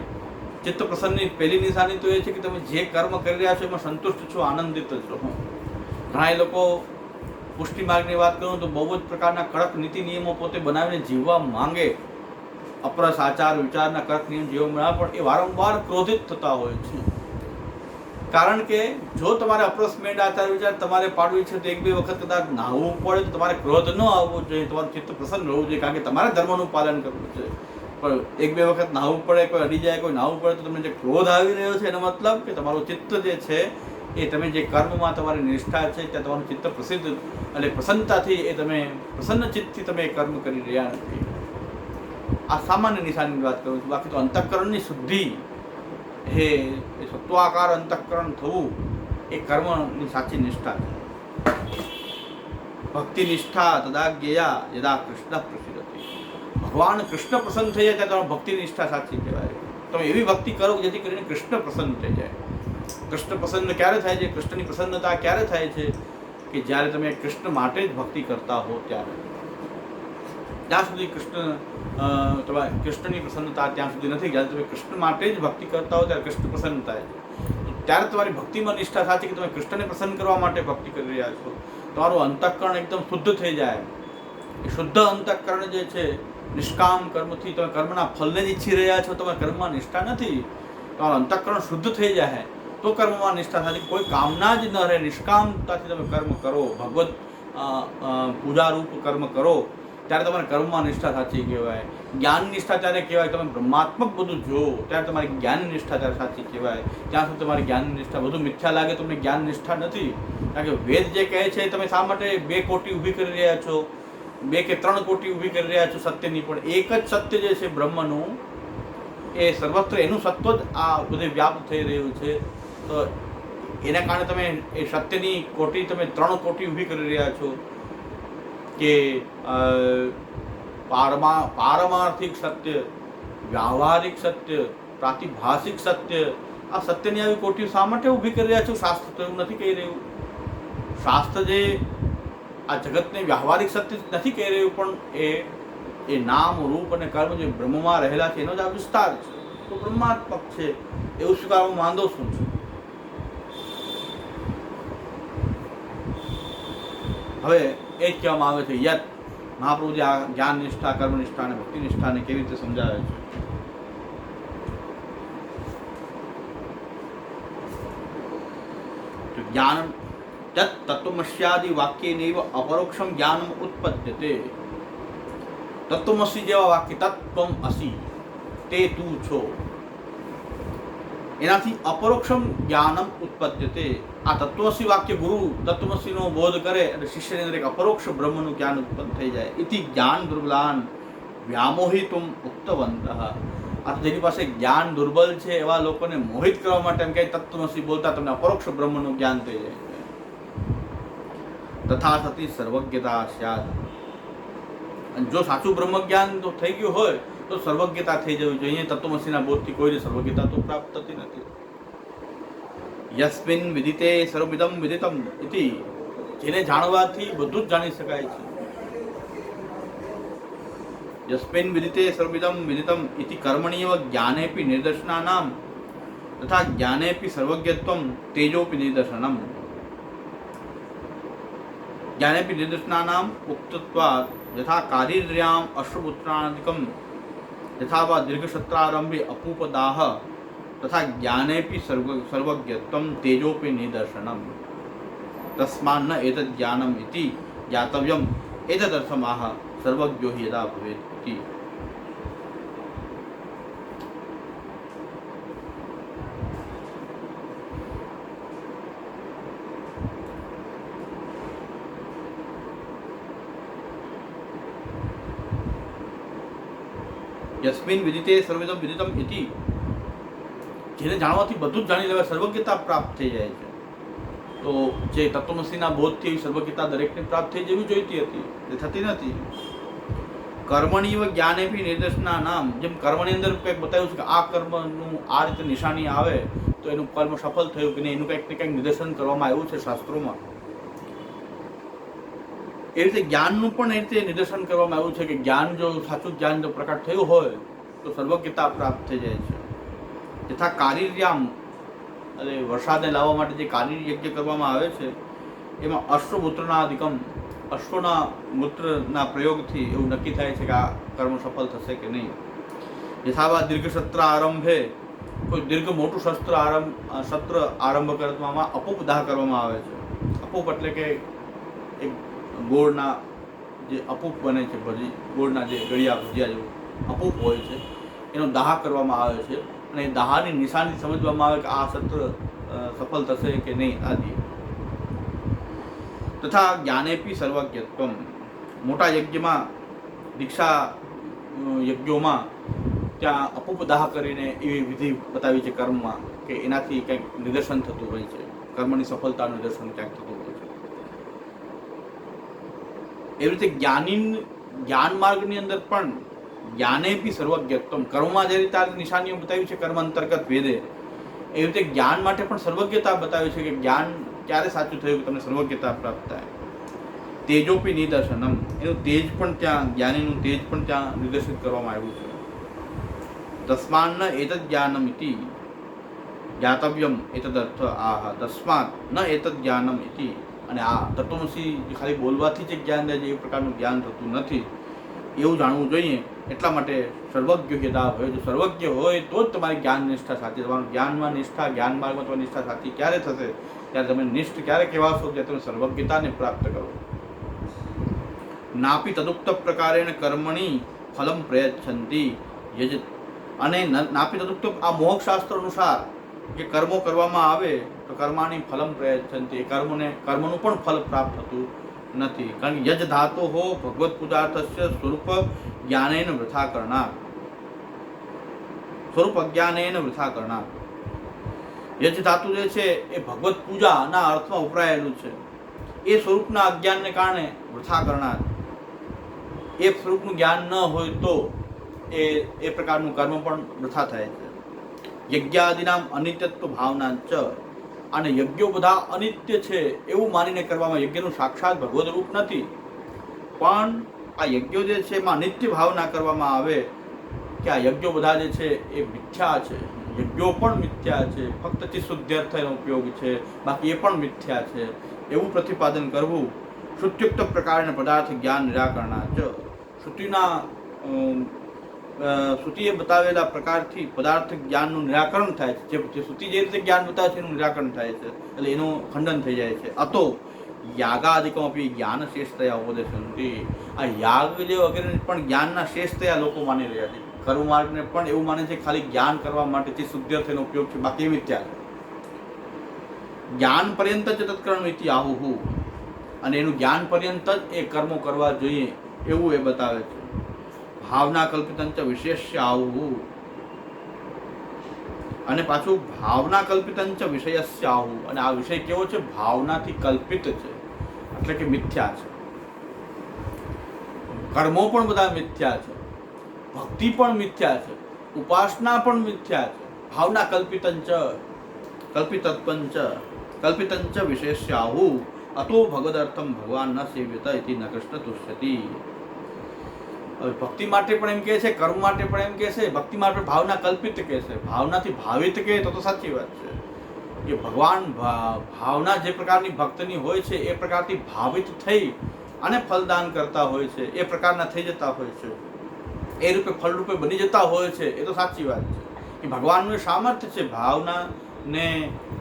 S1: ચિત્ત પ્રસન્નની પહેલી નિશાની તો એ છે કે તમે જે કર્મ કરી રહ્યા છો એમાં સંતુષ્ટ છો, આનંદિત જ રહો. ઘણા લોકો પુષ્ટિ માર્ગની વાત કરું તો બહુ જ પ્રકારના કડક નીતિ નિયમો પોતે બનાવીને જીવવા માંગે, અપરસ આચાર વિચારના કડક નિયમ જીવવા બનાવે, પણ એ વારંવાર ક્રોધિત થતા હોય છે. કારણ કે જો તમારે અપરસ મેંડ આચાર વિચાર તમારે પાડવી છે તો એક બે વખત કદાચ નાહવું પડે તો તમારે ક્રોધ ન આવવો જોઈએ, તમારું ચિત્ત પ્રસન્ન રહેવું જોઈએ, કારણ કે તમારે ધર્મનું પાલન કરવું છે. પણ એક બે વખત નાહવું પડે, કોઈ અડી જાય, કોઈ નાહવું પડે તો તમને જે ક્રોધ આવી રહ્યો છે એનો મતલબ કે તમારું ચિત્ત જે છે એ તમે જે કર્મમાં તમારી નિષ્ઠા છે ત્યાં તમારું ચિત્ત પ્રસિદ્ધ એટલે પ્રસન્નતાથી એ તમે પ્રસન્ન ચિત્તથી તમે કર્મ કરી રહ્યા નથી. આ સામાન્ય નિશાનની વાત કરું છું. બાકી તો અંતઃકરણની શુદ્ધિ, એ સત્વાકાર અંતઃકરણ થવું એ કર્મની સાચી નિષ્ઠા છે. ભક્તિ નિષ્ઠા તદા જ્ઞેયા યદા કૃષ્ણ પ્રસિદ્ધતિ. ભગવાન કૃષ્ણ પ્રસન્ન થઈ જાય ત્યારે ભક્તિ નિષ્ઠા સાચી કહેવાય. તમે એવી ભક્તિ કરો જેથી કરીને કૃષ્ણ પ્રસન્ન થઈ જાય. કૃષ્ણ પ્રસન્ન ક્યારે થાય છે? કૃષ્ણની પ્રસન્નતા ક્યારે થાય છે? કે જ્યારે તમે કૃષ્ણ માટે જ ભક્તિ કરતા હો ત્યારે. ત્યાં સુધી કૃષ્ણની પ્રસન્નતા ત્યાં સુધી નથી. જ્યારે તમે કૃષ્ણ માટે જ ભક્તિ કરતા હો ત્યારે કૃષ્ણ પ્રસન્ન થાય છે. ત્યારે તમારી ભક્તિમાં નિષ્ઠા સાચી કે તમે કૃષ્ણને પ્રસન્ન કરવા માટે ભક્તિ કરી રહ્યા છો. તમારું અંતઃકરણ એકદમ શુદ્ધ થઈ જાય, એ શુદ્ધ અંતઃકરણ જે છે, નિષ્કામ કર્મથી તમે કર્મના ફલને જ ઈચ્છી રહ્યા છો, તમે કર્મમાં નિષ્ઠા નથી, તમારું અંતઃકરણ શુદ્ધ થઈ જાય તો કર્મમાં નિષ્ઠા થાય. કોઈ કામના જ ન રહે, નિષ્કામતાથી તમે કર્મ કરો, ભગવત પૂજારૂપ કર્મ કરો, ત્યારે તમારે કર્મમાં નિષ્ઠા સાચી કહેવાય. જ્ઞાન નિષ્ઠા ત્યારે કહેવાય, તમે બ્રહ્માત્મક બધું જો ત્યારે તમારી જ્ઞાન નિષ્ઠા ત્યારે સાચી કહેવાય. ત્યાં સુધી તમારી જ્ઞાન નિષ્ઠા બધું મિથ્યા લાગે, તમને જ્ઞાન નિષ્ઠા નથી. કારણ કે વેદ જે કહે છે, તમે શા માટે 2 કોટી ઊભી કરી રહ્યા છો, 2 કે 3 કોટી ઊભી કરી રહ્યા છો સત્યની, પણ એક જ સત્ય જે છે બ્રહ્મનું, એ સર્વત્ર એનું સત્વ જ આ બધે વ્યાપ્ત થઈ રહ્યું છે. તો એના કારણે તમે એ સત્યની કોટી તમે 3 કોટી ઊભી કરી રહ્યા છો કે પારમાર્થિક સત્ય, વ્યાવહારિક સત્ય, પ્રાતિભાષિક સત્ય, આ સત્યની આવી કોટીઓ શા માટે ઊભી કરી રહ્યા છો? શાસ્ત્ર તો એવું નથી કહી રહ્યું. શાસ્ત્ર જે આ જગતને વ્યવહારિક સત્ય નથી કહી રહ્યું, પણ એ નામ, રૂપ અને કર્મ જે બ્રહ્મમાં રહેલા છે એનો જ આ વિસ્તાર છે, તો બ્રહ્માત્મક છે એવું સ્વીકારવામાં વાંધો શું છે? હવે એ જ કહેવામાં આવે છે, યત મહાપ્રભુજી આ જ્ઞાન નિષ્ઠા, કર્મ નિષ્ઠા અને ભક્તિ નિષ્ઠાને કેવી રીતે સમજાવે છે. જ્ઞાન તત્વમસ્યાદિ વાક્યેનૈવ અપરોક્ષમ જ્ઞાનમ ઉત્પદ્યતે. તત્વમસી જેવા વાક્ય, તત્વમ અસી, તે તું છો, એનાથી અપરોક્ષમ જ્ઞાનમ ઉત્પદ્યતે. આ તત્વમસી વાક્ય ગુરુ તત્વમસીનો બોધ કરે અને શિષ્યની અંદર એક અપરોક્ષ બ્રહ્મનું જ્ઞાન ઉત્પન્ન થઈ જાય. ઇતિ જ્ઞાન દુર્બલાન વ્યામોહિતુમ ઉક્તવંતઃ. આ જેની પાસે જ્ઞાન દુર્બલ છે એવા લોકોને મોહિત કરવા માટે એમ કે તત્વમસી બોલતા તમને અપરોક્ષ બ્રહ્મનું જ્ઞાન થઈ જાય. તથા સતી સર્વજ્ઞતા સ્યાદ. અને જો સાચું બ્રહ્મ જ્ઞાન તો થઈ ગયું હોય તો સર્વજ્ઞતા થઈ જવી જોઈએ. તત્વમસીના બોધથી કોઈને સર્વજ્ઞતા તો પ્રાપ્ત થતી નથી. યસ્મિન વિદિતે સર્વમિદમ વિદિતમ ઇતિ. જેને જાણવાથી બધું જ જાણી શકાય છે. યસ્મિન વિદિતે સર્વમિદમ વિદિતમ ઇતિ કર્મણીવ જ્ઞાનેપી નિદર્શનાનામ તથા જ્ઞાનેપી સર્વજ્ઞત્વમ તેજોપી નિદર્શનમ. જ્ઞાનેપી નિદર્શનાનામ ઉક્તત્વાत् યથા કારીર્યામ અશ્વપુત્રાદિકમ યથા વા દીર્ઘસત્રારંભે અપૂપદાહ તથા જ્ઞાનેપી સર્વજ્ઞત્વમ તેજોપી નિદર્શનમ. તસ્માન્ ન એતદ્ જ્ઞાનમ ઇતિ જ્ઞાતવ્યમ એતદર્થમાહ સર્વજ્ઞો હિ યદા ભવેત ઇતિ. યસ્મિન વિદિતે સર્વમિદમ વિદિતમ ઇતિ. જેને જાણવાથી બધું જ જાણી લેવાય, સર્વજ્ઞતા પ્રાપ્ત થઈ જાય છે. તો જે તત્વમસીના બોધથી સર્વજ્ઞતા દરેકને પ્રાપ્ત થઈ જવી જોઈતી હતી, તે થતી નથી. કર્મણીવ જ્ઞાનેપી નિદર્શના નામ. જેમ કર્મની અંદર કંઈક બતાવ્યું છે કે આ કર્મનું આ રીતે નિશાની આવે તો એનું કર્મ સફળ થયું કે નહીં, એનું કંઈક ને કંઈક નિદર્શન કરવામાં આવ્યું છે શાસ્ત્રોમાં. એ રીતે જ્ઞાનનું પણ એ રીતે નિદર્શન કરવામાં આવ્યું છે કે જ્ઞાન જો સાચું જ્ઞાન જો પ્રકટ થયું હોય તો સર્વજ્ઞતા પ્રાપ્ત થઈ જાય છે. તથા કારીર્યામ, એટલે વરસાદને લાવવા માટે જે કારીર યજ્ઞ કરવામાં આવે છે એમાં અશ્વમૂત્રના અધિકમ, અશ્વના મૂત્રના પ્રયોગથી એવું નક્કી થાય છે કે આ કર્મ સફળ થશે કે નહીં. યથાવા દીર્ઘ સત્ર આરંભે, કોઈ દીર્ઘ મોટું સત્ર આરંભ કરવામાં અપૂપદાહ કરવામાં આવે છે. અપૂપ એટલે કે એક ગોળના જે અપૂપ બને છે, ગોળના જે ગળિયા ભજીયા જેવું અપૂપ હોય છે, એનો દાહ કરવામાં આવે છે અને એ દાહની નિશાની સમજવામાં આવે કે આ સત્ર સફળ થશે કે નહીં આદિ. તથા જ્ઞાનેપી સર્વજ્ઞત્વમ. મોટા યજ્ઞમાં, દીક્ષા યજ્ઞોમાં ત્યાં અપૂપદાહ કરીને એવી વિધિ બતાવી છે કર્મમાં કે એનાથી કંઈક નિદર્શન થતું હોય છે, કર્મની સફળતાનું નિદર્શન ક્યાંક થતું હોય છે. એવી રીતે જ્ઞાન માર્ગની અંદર પણ જ્ઞાનેપી સર્વજ્ઞત્વમ, કર્મમાં જે રીતે નિશાનીઓ બતાવી છે કર્મ અંતર્ગત ભેદે, એવી રીતે જ્ઞાન માટે પણ સર્વજ્ઞતા બતાવી છે કે જ્ઞાન ક્યારે સાચું થયું કે તમને સર્વજ્ઞતા પ્રાપ્ત થાય. તેજોપી નિદર્શનમ, એનું તેજ પણ ત્યાં, જ્ઞાનીનું તેજ પણ ત્યાં નિર્દેશિત કરવામાં આવ્યું છે. તસ્માન્ ન એતદ્ જ્ઞાનમ ઇતિ જ્ઞાતવ્યમ એતદર્થ આહ. તસ્માત ન એતદ્ જ્ઞાનમ ઇતિ અને આ તત્વમસી ખાલી બોલવાથી જ જ્ઞાન થાય છે એ પ્રકારનું જ્ઞાન થતું નથી, એવું જાણવું જોઈએ. એટલા માટે સર્વજ્ઞ યદા હોય, જો સર્વજ્ઞ હોય તો જ તમારી જ્ઞાન નિષ્ઠા સાચી. તમારું જ્ઞાનમાં નિષ્ઠા, જ્ઞાન માર્ગમાં તમારી નિષ્ઠા સાચી ક્યારે થશે? ત્યારે તમે નિષ્ઠ ક્યારે કહેવાશો? જ્યારે તમે સર્વજ્ઞતાને પ્રાપ્ત કરો. નાપી તદુક્ત પ્રકારેણ કર્મણી ફલમ પ્રયચ્છન્તિ યજ. અને નાપી તદુક્ત, આ મોક્ષ શાસ્ત્ર અનુસાર કે કર્મો કરવામાં આવે તો કર્માની ફલમ પ્રયચ્છન્તિ, કર્મનું પણ ફલ પ્રાપ્ત થતું નથી. કારણ કે યજ ધાતો હો ભગવત પૂજાર્થસ્ય સ્વરૂપ જ્ઞાનેન વૃથા કરનાર, સ્વરૂપ અજ્ઞાનેન વૃથા કરનાર. યજ ધાતુ જે છે એ ભગવત પૂજાના અર્થમાં વપરાયેલું છે. એ સ્વરૂપના અજ્ઞાનને કારણે વૃથા કરનાર. એ સ્વરૂપનું જ્ઞાન ન હોય તો એ પ્રકારનું કર્મ પણ વૃથા થાય છે. યજ્ઞાદિનામ અનિત્યત્વ ભાવના ચ, અને યજ્ઞો બધા અનિત્ય છે એવું માનીને કરવામાં, યજ્ઞનું સાક્ષાત ભગવદ રૂપ નથી, પણ આ યજ્ઞો જે છે એમાં નિત્ય ભાવના કરવામાં આવે કે આ યજ્ઞો બધા જે છે એ મિથ્યા છે, યજ્ઞો પણ મિથ્યા છે, ફક્ત ચિત્તશુદ્ધ્યર્થનો ઉપયોગ છે, બાકી એ પણ મિથ્યા છે, એવું પ્રતિપાદન કરવું. શ્રુત્યુક્ત પ્રકારના પદાર્થ જ્ઞાન નિરાકરણા છે. શ્રુતિએ બતાવેલા પ્રકારથી પદાર્થ જ્ઞાનનું નિરાકરણ થાય છે. જે શ્રુતિ જે રીતે જ્ઞાન બતાવે છે એનું નિરાકરણ થાય છે, એટલે એનું ખંડન થઈ જાય છે. અતો યાગાદિકમ અપી જ્ઞાન શેષતયા ઉપદેશંતિ. આ યાગ જે વગેરે પણ જ્ઞાનના શેષતયા લોકો માની રહ્યા છે. કર્મ માર્ગને પણ એવું માને છે ખાલી જ્ઞાન કરવા માટે જે શુદ્ધર્થનો ઉપયોગ છે, બાકી મિથ્યા છે. જ્ઞાન પર્યંત જ તત્કર્મ ઇતિ આહુહુ, અને એનું જ્ઞાન પર્યંત જ એ કર્મો કરવા જોઈએ એવું એ બતાવે છે. ભાવના કલ્પિતંચ વિશેષ્ય આહુહુ, અને પાછું ભાવના કલ્પિતંચ વિષયસ્ય આહુ, અને આ વિષય કેવો છે? ભાવનાથી કલ્પિત છે, એટલે કે મિથ્યા છે. કર્મો પણ બધા મિથ્યા છે, ભક્તિ પણ મિથ્યા છે, ઉપાસના પણ મિથ્યા છે. ભાવના કલ્પિતંચ કલ્પિતંચ વિશેષ્ય આહુ અતો ભગવદર્થમ ભગવાન ન સેવ્યત ઇતિ ન કૃષ્ણ તુષ્યતિ. ભક્તિ માટે પણ એમ કહે છે, કર્મ માટે પણ એમ કહે છે, ભક્તિ માટે ભાવના કલ્પિત કહે છે. ભાવનાથી ભાવિત કહે તો સાચી વાત છે કે ભગવાન ભાવના જે પ્રકારની ભક્તની હોય છે એ પ્રકારથી ભાવિત થઈ અને ફલદાન કરતા હોય છે, એ પ્રકારના થઈ જતા હોય છે, એ રૂપે ફળરૂપે બની જતા હોય છે, એ તો સાચી વાત છે કે ભગવાનનું સામર્થ્ય છે. ભાવનાને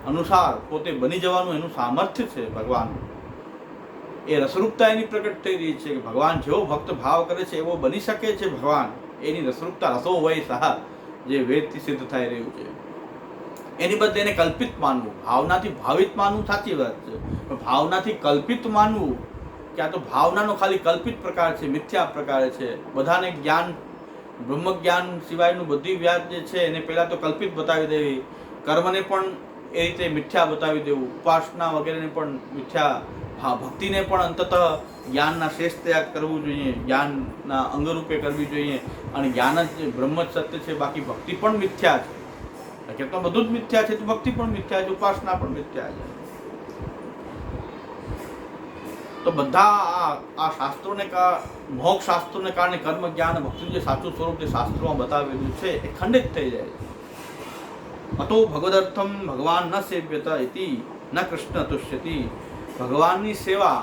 S1: અનુસાર પોતે બની જવાનું એનું સામર્થ્ય છે ભગવાનનું. એ રસરૂપતા એની પ્રગટ થઈ રહી છે કે ભગવાન જેવો ભક્ત ભાવ કરે છે એવો બની શકે છે ભગવાન. એની રસરૂપતા રસો વય સહ જે વેદથી સિદ્ધ થઈ રહ્યું છે, એની બદલે એને કલ્પિત માનવું, ભાવનાથી ભાવિત માનવું સાચી વાત છે, પણ ભાવનાથી કલ્પિત માનવું કે આ તો ભાવનાનો ખાલી કલ્પિત પ્રકાર છે, મિથ્યા પ્રકાર છે. બધાને જ્ઞાન, બ્રહ્મ જ્ઞાન સિવાયનું બધી વ્યાજ જે છે એને પહેલાં તો કલ્પિત બતાવી દેવી, કર્મને પણ એ રીતે મિથ્યા બતાવી દેવું, ઉપાસના વગેરેને પણ મિથ્યા, ભક્તિને પણ અંતતઃ જ્ઞાનના શેષ ત્યાગ કરવું જોઈએ, જ્ઞાનના અંગરૂપે કરવી જોઈએ, અને જ્ઞાન જ બ્રહ્મ જ સત્ય છે, બાકી ભક્તિ પણ મિથ્યા છે. હકીકતમાં બધું જ મિથ્યા છે, તો ભક્તિ પણ મિથ્યા છે, ઉપાસના પણ મિથ્યા છે. તો બધા આ શાસ્ત્રોને મોક્ષ શાસ્ત્રોને કારણે કર્મ જ્ઞાન ભક્તિનું જે સાચું સ્વરૂપ જે શાસ્ત્રોમાં બતાવેલું છે એ ખંડિત થઈ જાય છે. અતો ભગવદર્થમ ભગવાન ન સેવ્યત ઇતિ ન કૃષ્ણ તુષ્યતિ. ભગવાનની સેવા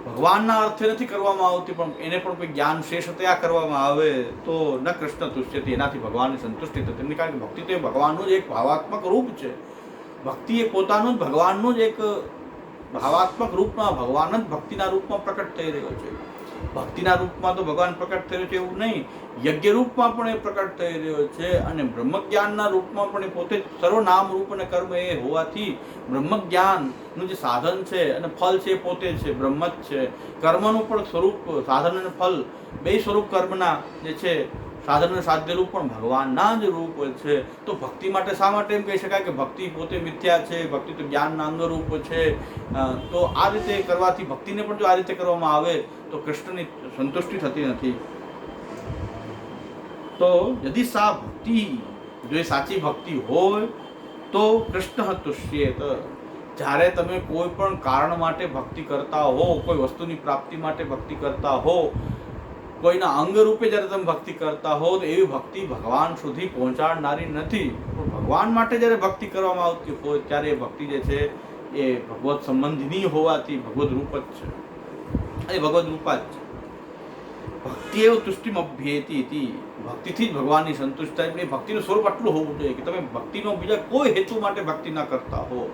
S1: ભગવાનના અર્થે નથી કરવામાં આવતી, પણ એને પણ કોઈ જ્ઞાન શેષતયા કરવામાં આવે તો ન કૃષ્ણ તુષ્યતિ, એનાથી ભગવાનની સંતુષ્ટિ થતી. કારણ કે ભક્તિ તો એ ભગવાનનું જ એક ભાવાત્મક રૂપ છે. ભક્તિ એ પોતાનું જ ભગવાનનું જ એક ભાવાત્મક રૂપમાં, ભગવાન જ ભક્તિના રૂપમાં પ્રકટ થઈ રહ્યો છે. ભક્તિના રૂપમાં તો ભગવાન પ્રકટ થઈ રહ્યો છે એવું નહીં, યજ્ઞ રૂપમાં પણ એ પ્રકટ થઈ રહ્યો છે, અને બ્રહ્મજ્ઞાનના રૂપમાં પણ એ પોતે સર્વનામ રૂપ અને કર્મ એ હોવાથી બ્રહ્મજ્ઞાનનું જે સાધન છે અને ફલ છે એ પોતે છે, બ્રહ્મ જ છે. કર્મનું પણ સ્વરૂપ, સાધન અને ફલ બે સ્વરૂપ કર્મના જે છે, સાધન અને સાધ્ય રૂપ પણ ભગવાનના જ રૂપ છે. તો ભક્તિ માટે શા માટે એમ કહી શકાય કે ભક્તિ પોતે મિથ્યા છે, ભક્તિ તો જ્ઞાનના અંગરૂપ છે? તો આ રીતે કરવાથી, ભક્તિને પણ જો આ રીતે કરવામાં આવે તો કૃષ્ણની સંતુષ્ટિ થતી નથી. તો યદિ સા ભક્તિ, જો એ સાચી ભક્તિ હોય તો કૃષ્ણ તુષ્યેત. જ્યારે તમે કોઈ પણ કારણ માટે ભક્તિ કરતા હો, કોઈ વસ્તુની પ્રાપ્તિ માટે ભક્તિ કરતા હો, કોઈના અંગ રૂપે જ્યારે તમે ભક્તિ કરતા હો, તો એવી ભક્તિ ભગવાન સુધી પહોંચાડનારી નથી. પણ ભગવાન માટે જ્યારે ભક્તિ કરવામાં આવતી હોય ત્યારે એ ભક્તિ જે છે એ ભગવત સંબંધીની હોવાથી ભગવદ રૂપ જ છે, એ ભગવદ રૂપા જ છે. ભક્તિ એવું તુષ્ટિમ અભ્યેતિ હતી, ભક્તિથી જ ભગવાનની સંતુષ્ટ થાય. પણ એ ભક્તિનું સ્વરૂપ આટલું હોવું જોઈએ કે તમે ભક્તિનો બીજા કોઈ હેતુ માટે ભક્તિ ના કરતા હો,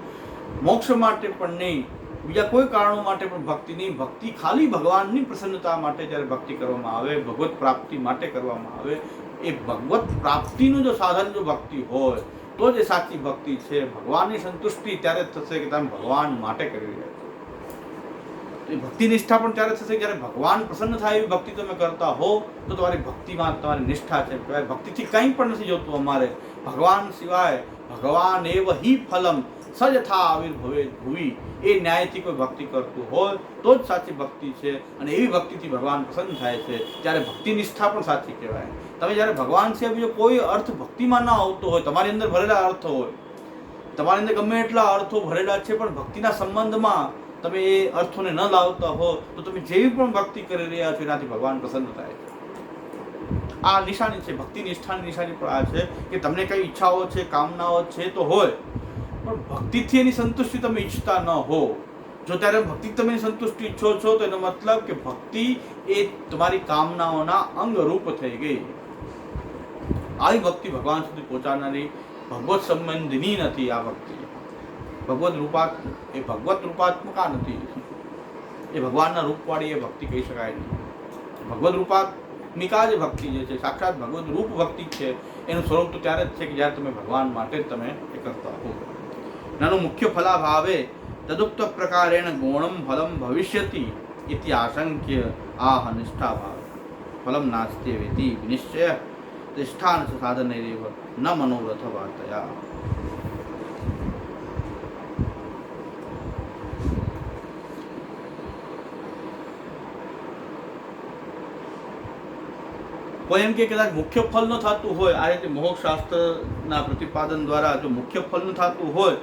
S1: મોક્ષ માટે પણ નહીં, બીજા કોઈ કારણો માટે પણ ભક્તિ નહીં. ભક્તિ ખાલી ભગવાનની પ્રસન્નતા માટે જ્યારે ભક્તિ કરવામાં આવે, ભગવત પ્રાપ્તિ માટે કરવામાં આવે, એ ભગવત પ્રાપ્તિનું જો સાધન જો ભક્તિ હોય તો જ એ સાચી ભક્તિ છે. ભગવાનની સંતુષ્ટિ ત્યારે જ થશે કે તમે ભગવાન માટે કરી રહ્યા છો. એ ભક્તિ નિષ્ઠા પણ ત્યારે થશે જ્યારે ભગવાન પ્રસન્ન થાય એવી ભક્તિ તમે કરતા હો તો તમારી ભક્તિમાં તમારી નિષ્ઠા છે. ભક્તિથી કંઈ પણ નથી જોતું અમારે, ભગવાન સિવાય ભગવાન એવ હિ ફલમ સજથા આવિર્ભવે ભુવી, એ ન્યાયથી કોઈ ભક્તિ કરતું હોય તો જ સાચી ભક્તિ છે. અને એવી ભક્તિથી ભગવાન પ્રસન્ન થાય છે, ત્યારે ભક્તિ નિષ્ઠા પણ સાચી કહેવાય. તમે જ્યારે ભગવાન સિવાય બીજો કોઈ અર્થ ભક્તિમાં ના આવતો હોય, તમારી અંદર ભરેલા અર્થ હોય, તમારી અંદર ગમે એટલા અર્થો ભરેલા છે, પણ ભક્તિના સંબંધમાં તમે એ અર્થોને ન લાવતા હો તો તમે જેવી પણ ભક્તિ કરી રહ્યા છો એનાથી ભગવાન પ્રસન્ન થાય છે. આ નિશાની છે, ભક્તિ નિષ્ઠાની નિશાની પણ આ છે કે તમને કઈ ઈચ્છાઓ છે, કામનાઓ છે તો હોય, પણ ભક્તિથી એની સંતુષ્ટિ તમે ઈચ્છતા ન હો. જો ત્યારે ભક્તિ તમે સંતુષ્ટિ ઈચ્છો છો તો એનો મતલબ કે ભક્તિ એ તમારી કામનાઓના અંગરૂપ થઈ ગઈ. આવી ભક્તિ ભગવાન સુધી પહોંચાડનારી ભગવત સંબંધીની નથી. આ ભક્તિ ભગવત રૂપાત્મકા નથી, એ ભગવાનના રૂપવાળી એ ભક્તિ કહી શકાય નહીં. ભગવત રૂપાત્મિકા જ ભક્તિ જે છે, સાક્ષાત ભગવત રૂપ ભક્તિ છે, એનું સ્વરૂપ તો ત્યારે જ છે કે જ્યારે તમે ભગવાન માટે જ તમે એ કરતા હો. નાનું મુખ્ય ફલાભાવે તદુક્ત પ્રકારેણ ગુણમ ફલમ ભવિષ્યતિ ઇતિ આશંક્ય આહ નિષ્ઠા ભાવ ફલમ નાસ્તે વેતિ વિનિશ્ચય નિષ્ઠાન સાધનૈરેવ ન મનોરથ વાર્તયા. કોઈ એમ કે કદાચ મુખ્ય ફલ ન થતું હોય, આ રીતે મોક્ષ શાસ્ત્રના પ્રતિપાદન દ્વારા જો મુખ્ય ફલ ન થતું હોય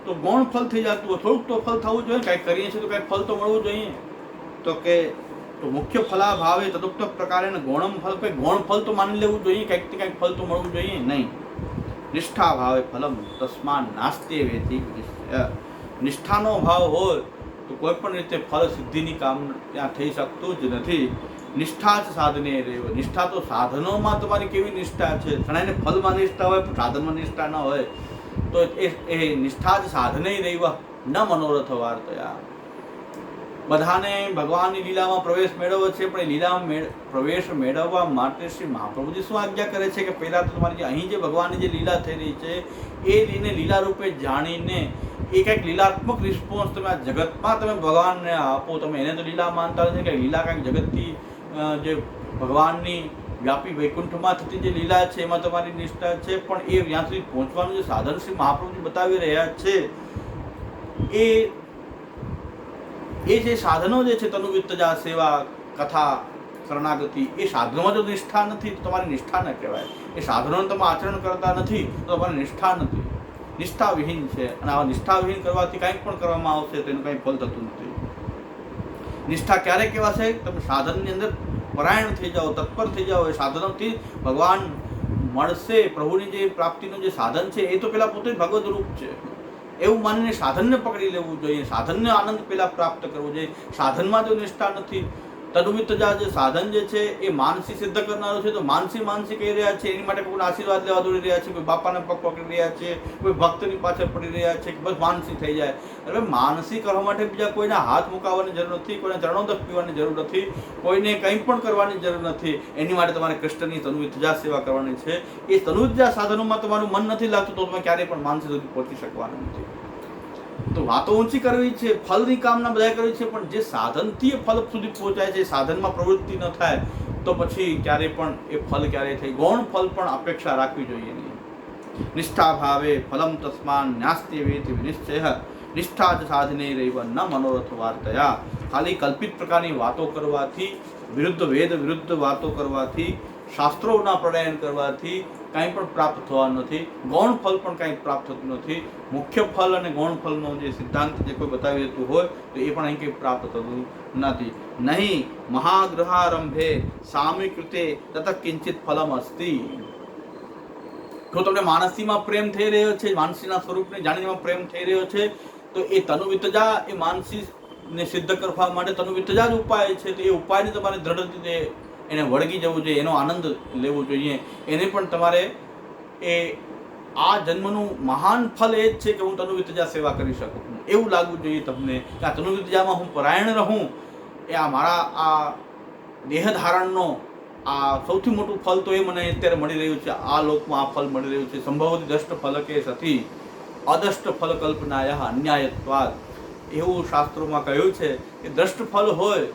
S1: તો ગૌણ ફલ થઈ જતું હોય. થોડુંક તો ફલ થવું જોઈએ, કાંઈક કરીએ છીએ તો કાંઈક ફલ તો મળવું જોઈએ. તો કે તો મુખ્ય ફલાભાવે તદુક્ત પ્રકારે ગૌણમ ફલ, કોઈ ગૌણ ફલ તો માની લેવું જોઈએ, કાંઈકથી કાંઈક ફલ તો મળવું જોઈએ નહીં. નિષ્ઠા ભાવે ફલમ તસ્માન નાસ્તે વેતિ. નિષ્ઠાનો ભાવ હોય તો કોઈ પણ રીતે ફળ સિદ્ધિની કામ ત્યાં થઈ શકતું જ નથી. નિષ્ઠા જ સાધને રહેવ. નિષ્ઠા તો સાધનોમાં તમારી કેવી નિષ્ઠા છે, ઘણાને ફલમાં નિષ્ઠા હોય પણ સાધનમાં નિષ્ઠા ન હોય, તો એ નિષ્ઠા જ સાધને રહેવ ન મનોરથ વાર્તયા. બધાને ભગવાનની લીલામાં પ્રવેશ મેળવવો છે, પણ એ લીલામાં પ્રવેશ મેળવવા માટે શ્રી મહાપ્રભુજી શું આજ્ઞા કરે છે કે પહેલાં તો તમારી જે અહીં જે ભગવાનની જે લીલા થઈ રહી છે એ લીલા રૂપે જાણીને એ કંઈક લીલાત્મક રિસ્પોન્સ તમે આ જગતમાં તમે ભગવાનને આપો. તમે એને તો લીલા માનતા નથી કે લીલા કંઈક જગતથી જે ભગવાનની વ્યાપી વૈકુંઠમાં થતી જે લીલા છે એમાં તમારી નિષ્ઠા છે, પણ એ ત્યાં સુધી પહોંચવાનું જે સાધન શ્રી મહાપ્રભુજી બતાવી રહ્યા છે એ જે સાધનો જે છે તનુવિત્તજા, સેવા, કથા, શરણાગતિ, એ સાધનોમાં જો નિષ્ઠા નથી તો તમારી નિષ્ઠા ન કહેવાય. એ સાધનોનું તમે આચરણ કરતા નથી તો તમારી નિષ્ઠા નથી, નિષ્ઠા વિહીન છે. અને આવા નિષ્ઠા વિહીન કરવાથી કંઈક પણ કરવામાં આવશે તો એનું કંઈ ફલ થતું નથી. નિષ્ઠા ક્યારે કહેવાશે? તમે સાધનની અંદર પરાયણ થઈ જાઓ, તત્પર થઈ જાઓ. એ સાધનોથી ભગવાન મળશે. પ્રભુની જે પ્રાપ્તિનું જે સાધન છે એ તો પેલા પોતે જ ભગવદ રૂપ છે એવું માનીને સાધનને પકડી લેવું જોઈએ. સાધનને આનંદ પહેલા પ્રાપ્ત કરવો જોઈએ. સાધનમાં જો નિષ્ઠા નથી, તદુમિત્તજા જે સાધન જે છે એ માનસી સિદ્ધ કરનારું છે, તો માનસી કહી રહ્યા છે, એની માટે કોઈના આશીર્વાદ લેવા દોડી રહ્યા છે, કોઈ બાપાને પગ પકડી રહ્યા છે, કોઈ ભક્તની પાછળ પડી રહ્યા છે કે બસ માનસી થઈ જાય. હવે માનસી કરવા માટે બીજા કોઈના હાથ મુકાવવાની જરૂર નથી, કોઈને ચરણોદક પીવાની જરૂર નથી, કોઈને કંઈ પણ કરવાની જરૂર નથી. એની માટે તમારે કૃષ્ણની તનુવિત્તજા સેવા કરવાની છે. એ તનુવિત્તજા સાધનોમાં તમારું મન નથી લાગતું તો તમે ક્યારેય પણ માનસી સુધી પહોંચી શકવાના નથી. તો વાતો ઊંચી કરવી છે, ફલની કામના બધા કરવી છે, પણ જે સાધનથી એ ફલ સુધી પહોંચાય છે, સાધનમાં પ્રવૃત્તિ ન થાય તો પછી ક્યારેય પણ એ ફલ ક્યારેય થઈ ગૌણ ફલ પણ અપેક્ષા રાખવી જોઈએ નહીં. નિષ્ઠા ભાવે ફલમ તસ્માન ન્યાસ્તે વેતિ વિનિશ્ચય. નિષ્ઠા જ સાધને રહીવ ન મનોરથ વાર્તયા. ખાલી કલ્પિત પ્રકારની વાતો કરવાથી, વિરુદ્ધ વેદ વિરુદ્ધ વાતો કરવાથી, શાસ્ત્રોના પ્રણયન કરવાથી કાંઈ પણ પ્રાપ્ત થવાનું નથી. ગૌણ ફલ પણ કાંઈ પ્રાપ્ત થતું નથી. મુખ્ય ફલ અને ગૌણ ફલનો જે સિદ્ધાંત જે કોઈ બતાવી દેતું હોય તો એ પણ અહીં કંઈ પ્રાપ્ત થતું નથી. નહીં મહાગ્રહારંભે સામીકૃતે તત કિંચિત ફલમ અસ્તિ. જો તમને માનસીમાં પ્રેમ થઈ રહ્યો છે, માનસીના સ્વરૂપને જાણીને પ્રેમ થઈ રહ્યો છે, તો એ તનુવિતજા એ માનસીને સિદ્ધ કરવા માટે તનુવિતજા જ ઉપાય છે. તો એ ઉપાયને તમારે દ્રઢ રીતે એને વળગી જવું જોઈએ, એનો આનંદ લેવો જોઈએ. એને પણ તમારે એ આ જન્મનું મહાન ફલ એ જ છે કે હું તનુવિતજા સેવા કરી શકું, એવું લાગવું જોઈએ તમને કે આ તનુવિતજામાં હું પરાયણ રહું. એ આ મારા આ દેહ ધારણનો આ સૌથી મોટું ફલ તો એ મને અત્યારે મળી રહ્યું છે, આ લોકમાં આ ફલ મળી રહ્યું છે. સંભવતી દષ્ટ ફલ કે સતી અદષ્ટ ફલ કલ્પનાયા અન્યાયત્વાદ, એવું શાસ્ત્રોમાં કહ્યું છે કે દ્રષ્ટ ફલ હોય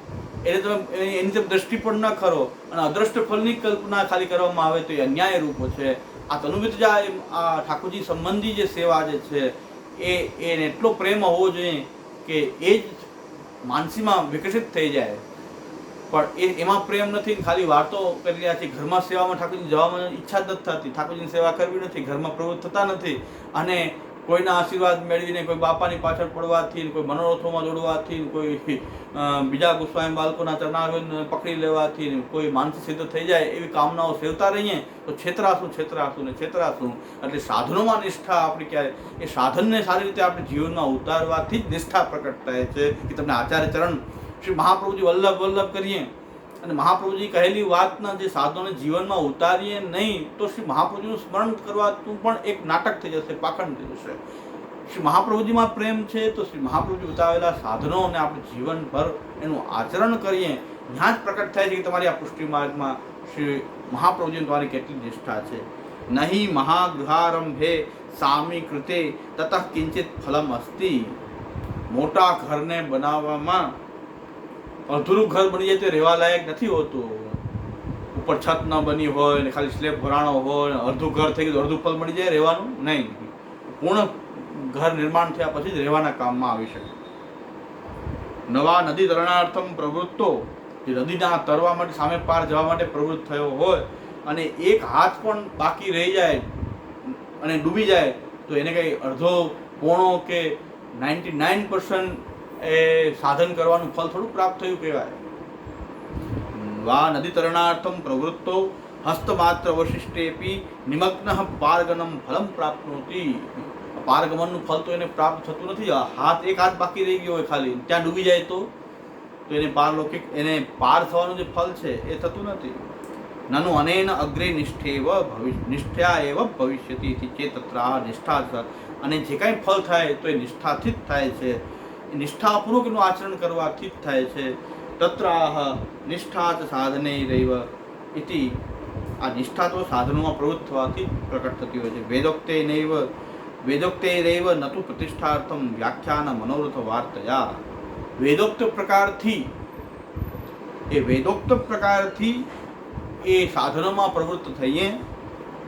S1: એને તમે એની તમે દ્રષ્ટિ પણ ન કરો અને અદ્રષ્ટ ફલની કલ્પના ખાલી કરવામાં આવે તો એ અન્યાય રૂપો છે. આ તનુવિતજા આ ઠાકોરજી સંબંધી જે સેવા જે છે એને એટલો પ્રેમ હોવો જોઈએ કે એ જ માનસીમાં વિકસિત થઈ જાય. પણ એમાં પ્રેમ નથી, ખાલી વાતો કરી રહ્યા છે. ઘરમાં સેવામાં ઠાકોરજી જવામાં ઈચ્છા જ નથી થતી, ઠાકોરજીની સેવા કરવી નથી, ઘરમાં પ્રવૃત્ત થતા નથી. અને કોઈના આશીર્વાદ મેળવીને કોઈ બાપાની પાછળ પડવાથી, કોઈ મનોરથોમાં દોડવાથી, કોઈ બીજા ગુસ્વામી બાળકોના ચરણારવિંદ પકડી લેવાથી, કોઈ માનસિક સિદ્ધ થઈ જાય એવી કામનાઓ સેવતા રહીએ તો છેતરાશું ને છેતરાશું. એટલે સાધનોમાં નિષ્ઠા આપણી ક્યારે એ સાધનને સારી રીતે આપણે જીવનમાં ઉતારવાથી જ નિષ્ઠા પ્રકટ થાય છે. કે તમને આચાર્ય ચરણ શ્રી મહાપ્રભુજી વલ્લભ કરીએ અને મહાપ્રભુજી કહેલી વાતના જે સાધનોને જીવનમાં ઉતારીએ નહીં તો શ્રી મહાપ્રભુજીનું સ્મરણ કરવાતું પણ એક નાટક થઈ જશે, પાખંડ થઈ જશે. શ્રી મહાપ્રભુજીમાં પ્રેમ છે તો શ્રી મહાપ્રભુજી ઉતારેલા સાધનોને આપણે જીવનભર એનું આચરણ કરીએ, ત્યાં જ પ્રકટ થાય છે કે તમારી આ પુષ્ટિ માર્ગમાં શ્રી મહાપ્રભુજીની તમારી કેટલી નિષ્ઠા છે. નહીં મહાગૃહારંભે સામી કૃતે તતઃ કિંચિત ફલમ અસ્તિ. મોટા ઘરને બનાવવામાં અધૂરું ઘર બની જાય તો રહેવા લાયક નથી હોતું. ઉપર છત ન બની હોય ને ખાલી સ્લેબ ભરાણો હોય, અડધું ઘર થઈ ગયું, અડધું ફલ મળી જાય, રહેવાનું નહીં. પૂર્ણ ઘર નિર્માણ થયા પછી જ રહેવાના કામમાં આવી શકે. નવા નદી તરણાર્થમ પ્રવૃત્તો, જે નદીના તરવા માટે સામે પાર જવા માટે પ્રવૃત્ત થયો હોય અને એક હાથ પણ બાકી રહી જાય અને ડૂબી જાય તો એને કંઈ અડધો પોણો કે 99% એ સાધન કરવાનું ફળ થોડું પ્રાપ્ત થયું કહેવાય. વા નદી તરણાર્થમ પ્રવૃત્તો હસ્તમાત્ર અવશિષ્ટેપી નિમગ્ન પારગનમ ફલમ પ્રાપ્નોતિ. પારગમનનું ફલ તો એને પ્રાપ્ત થતું નથી. એક હાથ બાકી રહી ગયો હોય ખાલી, ત્યાં ડૂબી જાય તો એને પારલૌકિક એને પાર થવાનું જે ફલ છે એ થતું નથી. નનુ અનેન અગ્રે નિષ્ઠ્યા એવ ભવિષ્યતિ ચેતત્રા નિષ્ઠા. અને જે કાંઈ ફલ થાય તો એ નિષ્ઠાથી જ થાય છે, નિષ્ઠાપૂર્વકનું આચરણ કરવાથી જ થાય છે. તત્રાહ નિષ્ઠા ચ સાધને રૈવ ઇતિ. આ નિષ્ઠા તો સાધનોમાં પ્રવૃત્ત થવાથી પ્રકટ થતી હોય છે. વેદોક્તૈરેવ નતુ પ્રતિષ્ઠાર્થમ વ્યાખ્યાન મનોરથ વાર્તયા. વેદોક્ત પ્રકારથી એ સાધનોમાં પ્રવૃત્ત થઈએ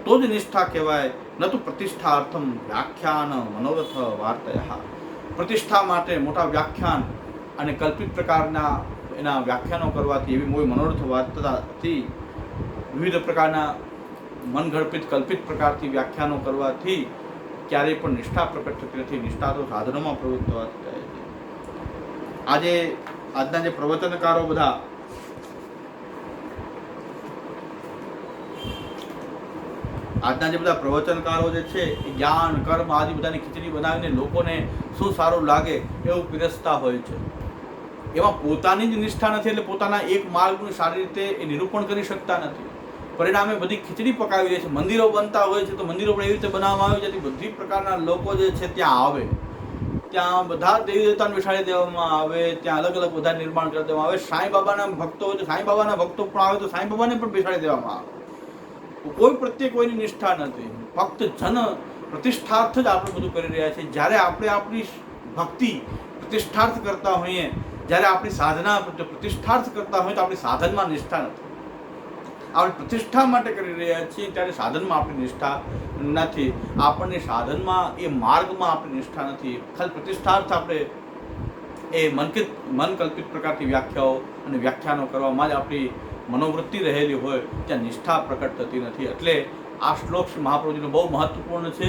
S1: તો જ નિષ્ઠા કહેવાય. ન તો પ્રતિષ્ઠાર્થમ વ્યાખ્યાન મનોરથ વાર્તયા. પ્રતિષ્ઠા માટે મોટા વ્યાખ્યાન અને કલ્પિત પ્રકારના એના વ્યાખ્યાનો કરવાથી, એવી કોઈ મનોરથ વાર્તાથી, વિવિધ પ્રકારના મનગળપિત કલ્પિત પ્રકારથી વ્યાખ્યાનો કરવાથી ક્યારેય પણ નિષ્ઠા પ્રકટ થતી નથી. નિષ્ઠા તો સાધનોમાં પ્રવૃત્ત થવાથી થાય છે. આજના જે પ્રવચનકારો બધા પ્રવચનકારો જે છે એ જ્ઞાન કર્મ આદિ બધાની ખીચડી બનાવીને લોકોને શું સારું લાગે એવું પીરસતા હોય છે. એમાં પોતાની જ નિષ્ઠા નથી, એટલે પોતાના એક માર્ગનું સારી રીતે એ નિરૂપણ કરી શકતા નથી. પરિણામે બધી ખીચડી પકાવી દે છે. મંદિરો બનતા હોય છે તો મંદિરો પણ એવી રીતે બનાવવામાં આવે છે બધી પ્રકારના લોકો જે છે ત્યાં આવે, ત્યાં બધા દેવી દેવતાને બેસાડી દેવામાં આવે, ત્યાં અલગ અલગ બધા નિર્માણ કરી દેવામાં આવે. સાંઈ બાબાના ભક્તો હોય તો સાંઈ બાબાના ભક્તો પણ આવે તો સાંઈ બાબાને પણ બેસાડી દેવામાં આવે. કોઈ પ્રત્યે કોઈની નિષ્ઠા નથી, ફક્ત જન પ્રતિષ્ઠાર્થ જ આપણે બધું કરી રહ્યા છીએ. જ્યારે આપણે આપણી ભક્તિ પ્રતિષ્ઠાર્થ કરતા હોઈએ, જ્યારે આપણી સાધના પ્રતિષ્ઠાર્થ કરતા હોઈએ તો આપણી સાધનમાં નિષ્ઠા નથી. આપણે પ્રતિષ્ઠા માટે કરી રહ્યા છીએ ત્યારે સાધનમાં આપણી નિષ્ઠા નથી. આપણને સાધનમાં એ માર્ગમાં આપણી નિષ્ઠા નથી. ખાલી પ્રતિષ્ઠાર્થ આપણે એ મનકલ્પિત પ્રકારની વ્યાખ્યાઓ અને વ્યાખ્યાનો કરવામાં જ આપણી મનોવૃત્તિ રહેલી હોય ત્યાં નિષ્ઠા પ્રકટ થતી નથી. એટલે આ શ્લોક શ્રી મહાપ્રભુજીનો બહુ મહત્વપૂર્ણ છે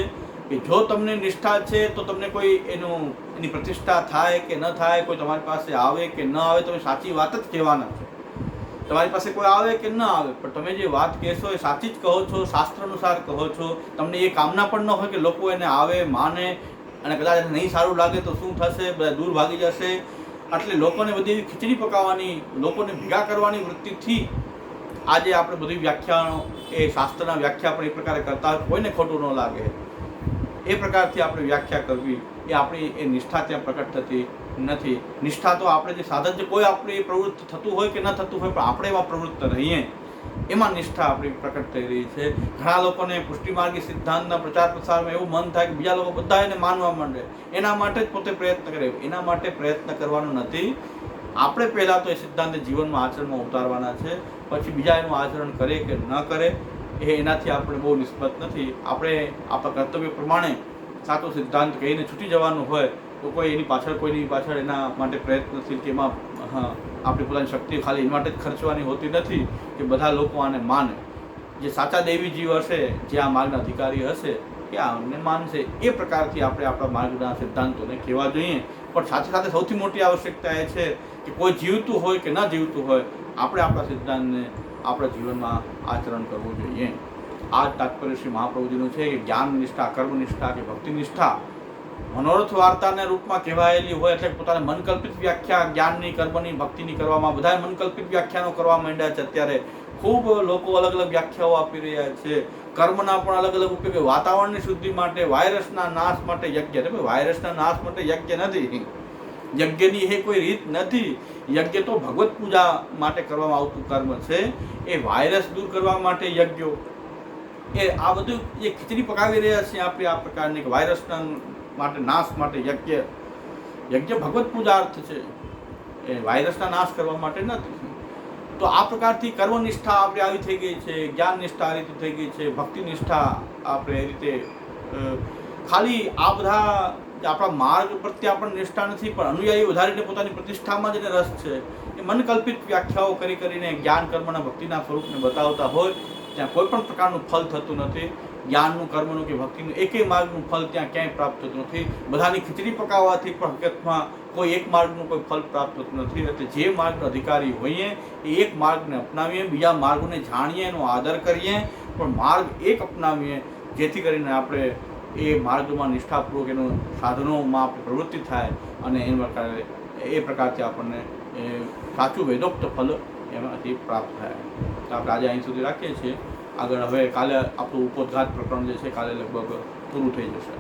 S1: કે જો તમને નિષ્ઠા છે તો તમને કોઈ એની પ્રતિષ્ઠા થાય કે ન થાય, કોઈ તમારી પાસે આવે કે ન આવે, તમે સાચી વાત જ કહેવાના છો. તમારી પાસે કોઈ આવે કે ન આવે, પણ તમે જે વાત કહેશો એ સાચી જ કહો છો, શાસ્ત્ર અનુસાર કહો છો. તમને એ કામના પણ ન હોય કે લોકો એને આવે, માને, અને કદાચ નહીં સારું લાગે તો શું થશે, બધા દૂર ભાગી જશે. એટલે લોકોને બધી એવી ખીચડી પકાવવાની, લોકોને ભેગા કરવાની વૃત્તિથી આજે આપણે બધી વ્યાખ્યાઓ, એ શાસ્ત્રના વ્યાખ્યા પણ એ પ્રકારે કરતા હોય, કોઈને ખોટું ન લાગે એ પ્રકારથી આપણે વ્યાખ્યા કરવી, એ આપણી એ નિષ્ઠા ત્યાં પ્રકટ થતી નથી. નિષ્ઠા તો આપણે જે સાધન છે, કોઈ આપણે પ્રવૃત્ત થતું હોય કે ન થતું હોય, પણ આપણે એવા પ્રવૃત્ત રહીએ, એમાં નિષ્ઠા આપણી પ્રકટ થઈ રહી છે. ઘણા લોકોને પુષ્ટિમાર્ગી સિદ્ધાંતના પ્રચાર પ્રસારમાં એવું મન થાય કે બીજા લોકો બધા એને માનવા માંડે, એના માટે જ પોતે પ્રયત્ન કરે. એના માટે પ્રયત્ન કરવાનો નથી. આપણે પહેલાં તો એ સિદ્ધાંત જીવનમાં આચરણમાં ઉતારવાના છે, પછી બીજા એનું આચરણ કરે કે ન કરે એ એનાથી આપણે બહુ નિસ્બત નથી. આપણે આપણા કર્તવ્ય પ્રમાણે સાચો સિદ્ધાંત કહીને છૂટી જવાનું હોય તો કોઈ એની પાછળ, કોઈની પાછળ એના માટે પ્રયત્નશીલ કે એમાં આપણી પોતાની શક્તિ ખાલી એના માટે જ ખર્ચવાની હોતી નથી કે બધા લોકો આને માને. જે સાચા દેવી જીવ હશે, જે આ માર્ગના અધિકારી હશે, એ આને માનશે. એ પ્રકારથી આપણે આપણા માર્ગના સિદ્ધાંતોને કહેવા જોઈએ. પણ સાથે સાથે સૌથી મોટી આવશ્યકતા એ છે કે કોઈ જીવતું હોય કે ન જીવતું હોય, આપણે આપણા સિદ્ધાંતને આપણા જીવનમાં આચરણ કરવું જોઈએ. આ જ તાત્પર્ય શ્રી મહાપ્રભુજીનું છે કે જ્ઞાન નિષ્ઠા, કર્મ નિષ્ઠા કે ભક્તિ નિષ્ઠા મનોરથ વાર્તાના રૂપમાં કહેવાયેલી હોય, એટલે પોતાને મનકલ્પિત વ્યાખ્યા જ્ઞાનની, કર્મની, ભક્તિની કરવામાં બધાએ મનકલ્પિત વ્યાખ્યાનો કરવા માંડ્યા છે. અત્યારે ખૂબ લોકો અલગ અલગ વ્યાખ્યાઓ આપી રહ્યા છે. કર્મના પણ અલગ અલગ ઉપયોગ, વાતાવરણની શુદ્ધિ માટે, વાયરસના નાશ માટે યજ્ઞ. વાયરસના નાશ માટે યજ્ઞ નથી, યજ્ઞની એ કોઈ રીત નથી. યજ્ઞ તો ભગવત પૂજા માટે કરવામાં આવતું કર્મ છે. એ વાયરસ દૂર કરવા માટે યજ્ઞો, એ આ બધું જે ખીચડી પકાવી રહ્યા છે આપણે આ પ્રકારની વાયરસના માટે, નાશ માટે યજ્ઞ. યજ્ઞ ભગવત પૂજાર્થ છે, એ વાયરસના નાશ કરવા માટે નથી. તો આ પ્રકારથી કર્મનિષ્ઠા આપણે આવી થઈ ગઈ છે, જ્ઞાન નિષ્ઠા આ રીતે થઈ ગઈ છે, ભક્તિ નિષ્ઠા આપણે એ રીતે. ખાલી આ બધા આપણા માર્ગ પ્રત્યે આપણને નિષ્ઠા નથી, પણ અનુયાયી વધારીને પોતાની પ્રતિષ્ઠામાં જ એને રસ છે. એ મનકલ્પિત વ્યાખ્યાઓ કરીને જ્ઞાન, કર્મના, ભક્તિના સ્વરૂપને બતાવતા હોય ત્યાં કોઈ પણ પ્રકારનું ફલ થતું નથી. જ્ઞાનનું, કર્મનું કે ભક્તિનું એકેય માર્ગનું ફલ ત્યાં ક્યાંય પ્રાપ્ત થતું નથી. બધાની ખીચડી પકાવવાથી પણ હકીકતમાં કોઈ એક માર્ગનું કોઈ ફલ પ્રાપ્ત થતું નથી. એટલે જે માર્ગનો અધિકારી હોઈએ એ એક માર્ગને અપનાવીએ, બીજા માર્ગોને જાણીએ, એનો આદર કરીએ, પણ માર્ગ એક અપનાવીએ, જેથી કરીને આપણે એ માર્ગમાં નિષ્ઠાપૂર્વક એનું સાધનોમાં આપણી પ્રવૃત્તિ થાય અને એ પ્રકારથી આપણને સાચું વેદોક્ત ફલ એમાંથી પ્રાપ્ત થાય. તો આપણે આજે અહીં સુધી રાખીએ છીએ. આગળ હવે કાલે આપણું ઉપોદ્ઘાત પ્રકરણ જે છે કાલે લગભગ પૂરું થઈ જશે.